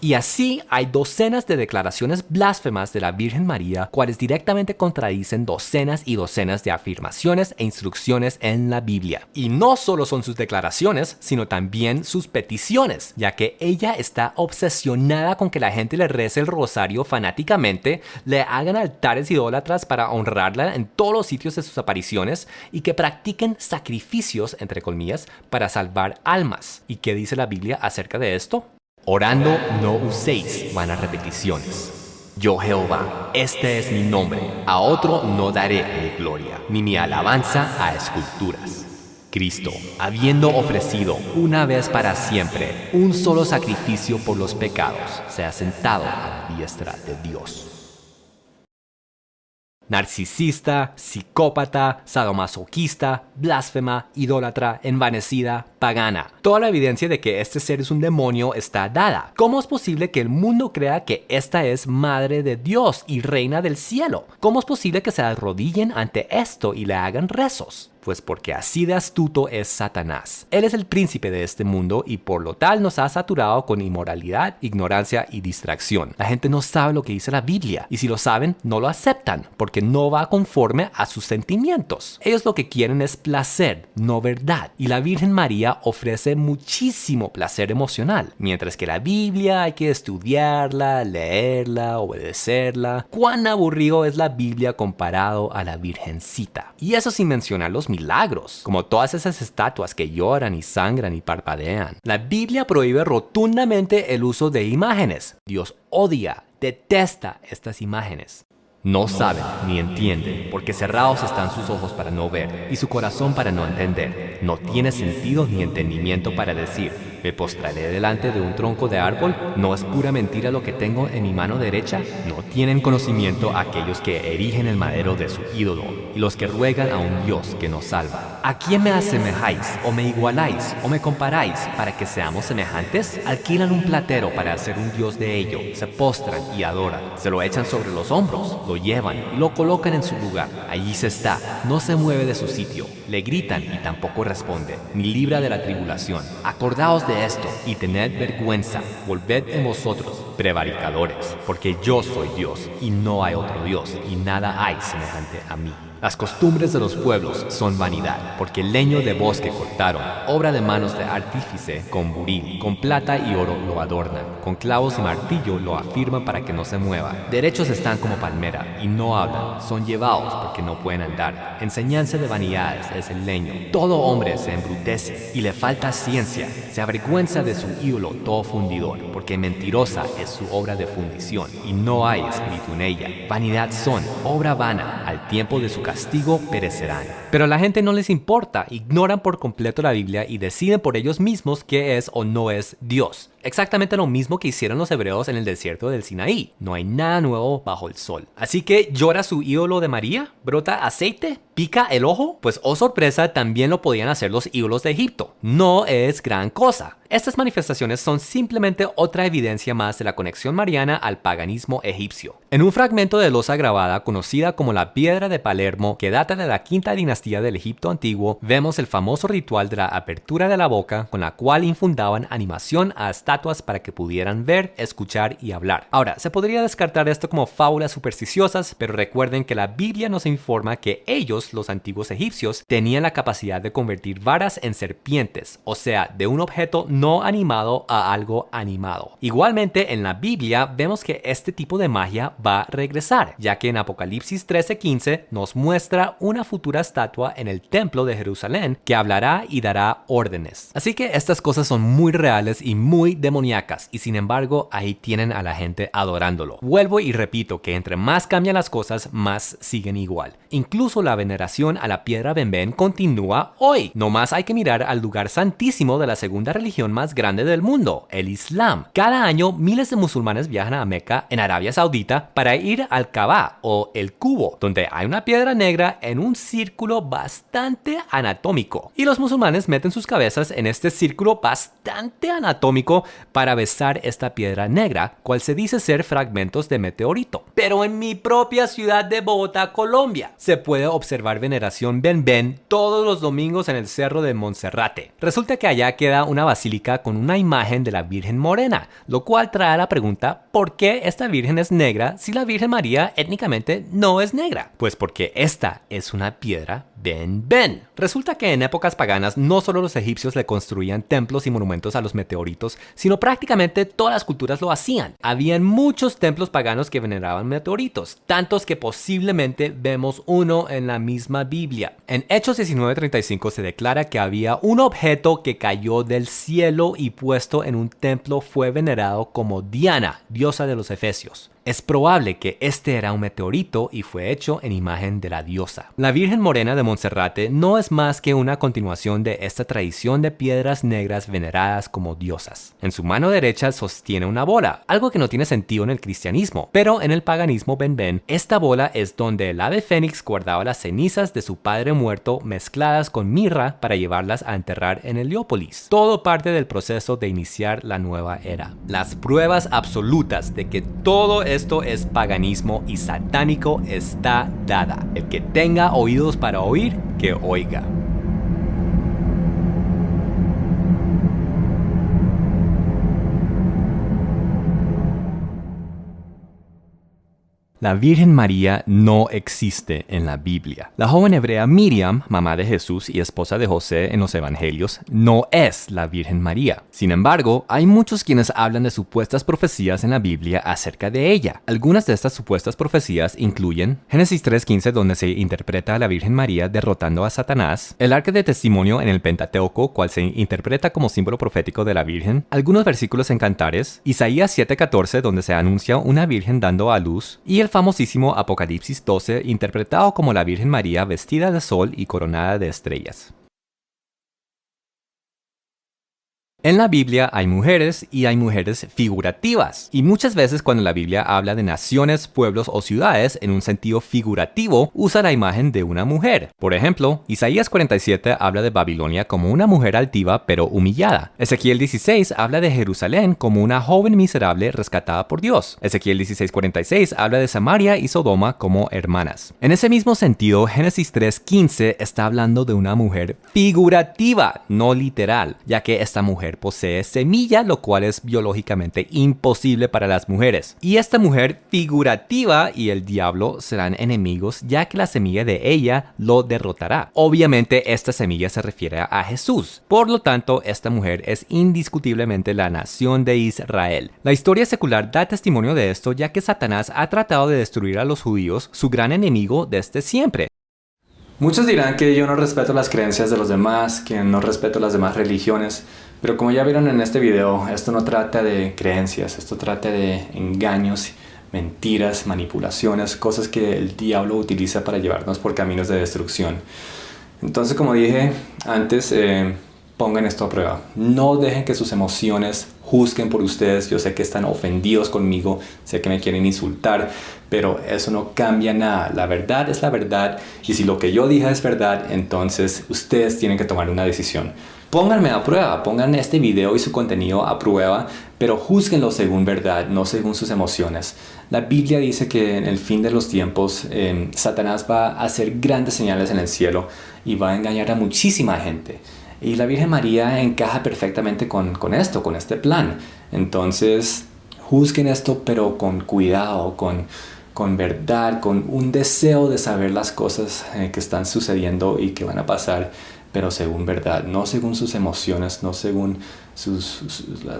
Y así hay docenas de declaraciones blasfemas de la Virgen María, cuales directamente contradicen docenas y docenas de afirmaciones e instrucciones en la Biblia. Y no solo son sus declaraciones, sino también sus peticiones, ya que ella está obsesionada con que la gente le rece el rosario fanáticamente, le hagan altares idólatras para honrarla en todos los sitios de sus apariciones y que practiquen sacrificios, entre comillas, para salvar almas. ¿Y qué dice la Biblia acerca de esto? Orando no uséis vanas repeticiones. Yo Jehová, este es mi nombre, a otro no daré mi gloria, ni mi alabanza a esculturas. Cristo, habiendo ofrecido una vez para siempre un solo sacrificio por los pecados, se ha sentado a la diestra de Dios. Narcisista, psicópata, sadomasoquista, blasfema, idólatra, envanecida, pagana. Toda la evidencia de que este ser es un demonio está dada. ¿Cómo es posible que el mundo crea que esta es madre de Dios y reina del cielo? ¿Cómo es posible que se arrodillen ante esto y le hagan rezos? Pues porque así de astuto es Satanás. Él es el príncipe de este mundo y por lo tal nos ha saturado con inmoralidad, ignorancia y distracción. La gente no sabe lo que dice la Biblia y si lo saben no lo aceptan porque no va conforme a sus sentimientos. Ellos lo que quieren es placer, no verdad. Y la Virgen María ofrece muchísimo placer emocional, mientras que la Biblia hay que estudiarla, leerla, obedecerla. ¿Cuán aburrido es la Biblia comparado a la Virgencita? Y eso sin mencionar los milagros, como todas esas estatuas que lloran y sangran y parpadean. La Biblia prohíbe rotundamente el uso de imágenes. Dios odia, detesta estas imágenes. No saben ni entienden, porque cerrados están sus ojos para no ver y su corazón para no entender. No tiene sentido ni entendimiento para decir, ¿Me postraré delante de un tronco de árbol? ¿No es pura mentira lo que tengo en mi mano derecha? ¿No tienen conocimiento aquellos que erigen el madero de su ídolo y los que ruegan a un Dios que nos salva? ¿A quién me asemejáis, o me igualáis, o me comparáis para que seamos semejantes? Alquilan un platero para hacer un Dios de ello, se postran y adoran, se lo echan sobre los hombros, lo llevan y lo colocan en su lugar. Allí se está, no se mueve de su sitio, le gritan y tampoco responde, ni libra de la tribulación. Acordaos de esto y tened vergüenza, volved en vosotros, prevaricadores, porque yo soy Dios y no hay otro Dios, y nada hay semejante a mí. Las costumbres de los pueblos son vanidad, porque el leño de bosque cortaron, obra de manos de artífice, con buril, con plata y oro lo adornan, con clavos y martillo lo afirman para que no se mueva. Derechos están como palmera, y no hablan, son llevados porque no pueden andar. Enseñanza de vanidades es el leño. Todo hombre se embrutece, y le falta ciencia, se avergüenza de su ídolo todo fundidor, porque mentirosa es su obra de fundición, y no hay espíritu en ella. Vanidad son, obra vana, al tiempo de su castigo perecerán. Pero a la gente no les importa, ignoran por completo la Biblia y deciden por ellos mismos qué es o no es Dios. Exactamente lo mismo que hicieron los hebreos en el desierto del Sinaí. No hay nada nuevo bajo el sol. Así que, ¿llora su ídolo de María? ¿Brota aceite? ¿Pica el ojo? Pues, oh sorpresa, también lo podían hacer los ídolos de Egipto. No es gran cosa. Estas manifestaciones son simplemente otra evidencia más de la conexión mariana al paganismo egipcio. En un fragmento de losa grabada conocida como la Piedra de Palermo, que data de la quinta dinastía del Egipto antiguo, vemos el famoso ritual de la apertura de la boca con la cual infundaban animación a estatuas para que pudieran ver, escuchar y hablar. Ahora, se podría descartar esto como fábulas supersticiosas, pero recuerden que la Biblia nos informa que ellos, los antiguos egipcios, tenían la capacidad de convertir varas en serpientes, o sea, de un objeto no animado a algo animado. Igualmente, en la Biblia vemos que este tipo de magia va a regresar, ya que en Apocalipsis 13:15 nos muestra una futura estatua en el templo de Jerusalén que hablará y dará órdenes. Así que estas cosas son muy reales y muy demoníacas, y sin embargo ahí tienen a la gente adorándolo. Vuelvo y repito que entre más cambian las cosas, más siguen igual. Incluso la veneración a la piedra Benben continúa hoy. No más hay que mirar al lugar santísimo de la segunda religión más grande del mundo, el Islam. Cada año miles de musulmanes viajan a Meca, en Arabia Saudita, para ir al Kaaba o el Cubo, donde hay una piedra negra en un círculo bastante anatómico. Y los musulmanes meten sus cabezas en este círculo bastante anatómico para besar esta piedra negra, cual se dice ser fragmentos de meteorito. Pero en mi propia ciudad de Bogotá, Colombia, se puede observar veneración Benben todos los domingos en el cerro de Monserrate. Resulta que allá queda una basílica con una imagen de la Virgen Morena, lo cual trae a la pregunta: ¿por qué esta Virgen es negra si la Virgen María étnicamente no es negra? Pues porque esta es una piedra Benben. Resulta que en épocas paganas no solo los egipcios le construían templos y monumentos a los meteoritos, sino prácticamente todas las culturas lo hacían. Habían muchos templos paganos que veneraban meteoritos, tantos que posiblemente vemos uno en la misma Biblia. En Hechos 19:35 se declara que había un objeto que cayó del cielo y puesto en un templo fue venerado como Diana, diosa de los efesios. Es probable que este era un meteorito y fue hecho en imagen de la diosa. La Virgen Morena de Monserrate no es más que una continuación de esta tradición de piedras negras veneradas como diosas. En su mano derecha sostiene una bola, algo que no tiene sentido en el cristianismo, pero en el paganismo Benben, esta bola es donde el ave fénix guardaba las cenizas de su padre muerto mezcladas con mirra para llevarlas a enterrar en Heliópolis. Todo parte del proceso de iniciar la nueva era. Las pruebas absolutas de que todo esto es paganismo y satánico está dada. El que tenga oídos para oír, que oiga. La Virgen María no existe en la Biblia. La joven hebrea Miriam, mamá de Jesús y esposa de José en los Evangelios, no es la Virgen María. Sin embargo, hay muchos quienes hablan de supuestas profecías en la Biblia acerca de ella. Algunas de estas supuestas profecías incluyen Génesis 3:15, donde se interpreta a la Virgen María derrotando a Satanás, el arca de testimonio en el Pentateuco, cual se interpreta como símbolo profético de la Virgen, algunos versículos en Cantares, Isaías 7:14, donde se anuncia una Virgen dando a luz, y el famosísimo Apocalipsis 12, interpretado como la Virgen María vestida de sol y coronada de estrellas. En la Biblia hay mujeres y hay mujeres figurativas. Y muchas veces cuando la Biblia habla de naciones, pueblos o ciudades en un sentido figurativo, usa la imagen de una mujer. Por ejemplo, Isaías 47 habla de Babilonia como una mujer altiva pero humillada. Ezequiel 16 habla de Jerusalén como una joven miserable rescatada por Dios. Ezequiel 16:46 habla de Samaria y Sodoma como hermanas. En ese mismo sentido, Génesis 3:15 está hablando de una mujer figurativa, no literal, ya que esta mujer posee semilla, lo cual es biológicamente imposible para las mujeres. Y esta mujer figurativa y el diablo serán enemigos, ya que la semilla de ella lo derrotará. Obviamente esta semilla se refiere a Jesús. Por lo tanto, esta mujer es indiscutiblemente la nación de Israel. La historia secular da testimonio de esto, ya que Satanás ha tratado de destruir a los judíos, su gran enemigo desde siempre. Muchos dirán que yo no respeto las creencias de los demás, que no respeto las demás religiones, pero como ya vieron en este video, esto no trata de creencias, esto trata de engaños, mentiras, manipulaciones, cosas que el diablo utiliza para llevarnos por caminos de destrucción. Entonces, como dije antes, pongan esto a prueba. No dejen que sus emociones juzguen por ustedes. Yo sé que están ofendidos conmigo, sé que me quieren insultar, pero eso no cambia nada. La verdad es la verdad, y si lo que yo dije es verdad, entonces ustedes tienen que tomar una decisión. Pónganme a prueba, pongan este video y su contenido a prueba, pero júzguenlo según verdad, no según sus emociones. La Biblia dice que en el fin de los tiempos, Satanás va a hacer grandes señales en el cielo y va a engañar a muchísima gente. Y la Virgen María encaja perfectamente con este plan. Entonces, juzguen esto, pero con cuidado, con verdad, con un deseo de saber las cosas que están sucediendo y que van a pasar, pero según verdad, no según sus emociones, no según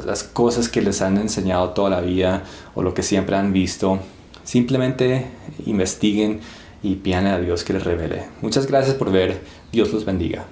las cosas que les han enseñado toda la vida o lo que siempre han visto. Simplemente investiguen y pidan a Dios que les revele. Muchas gracias por ver. Dios los bendiga.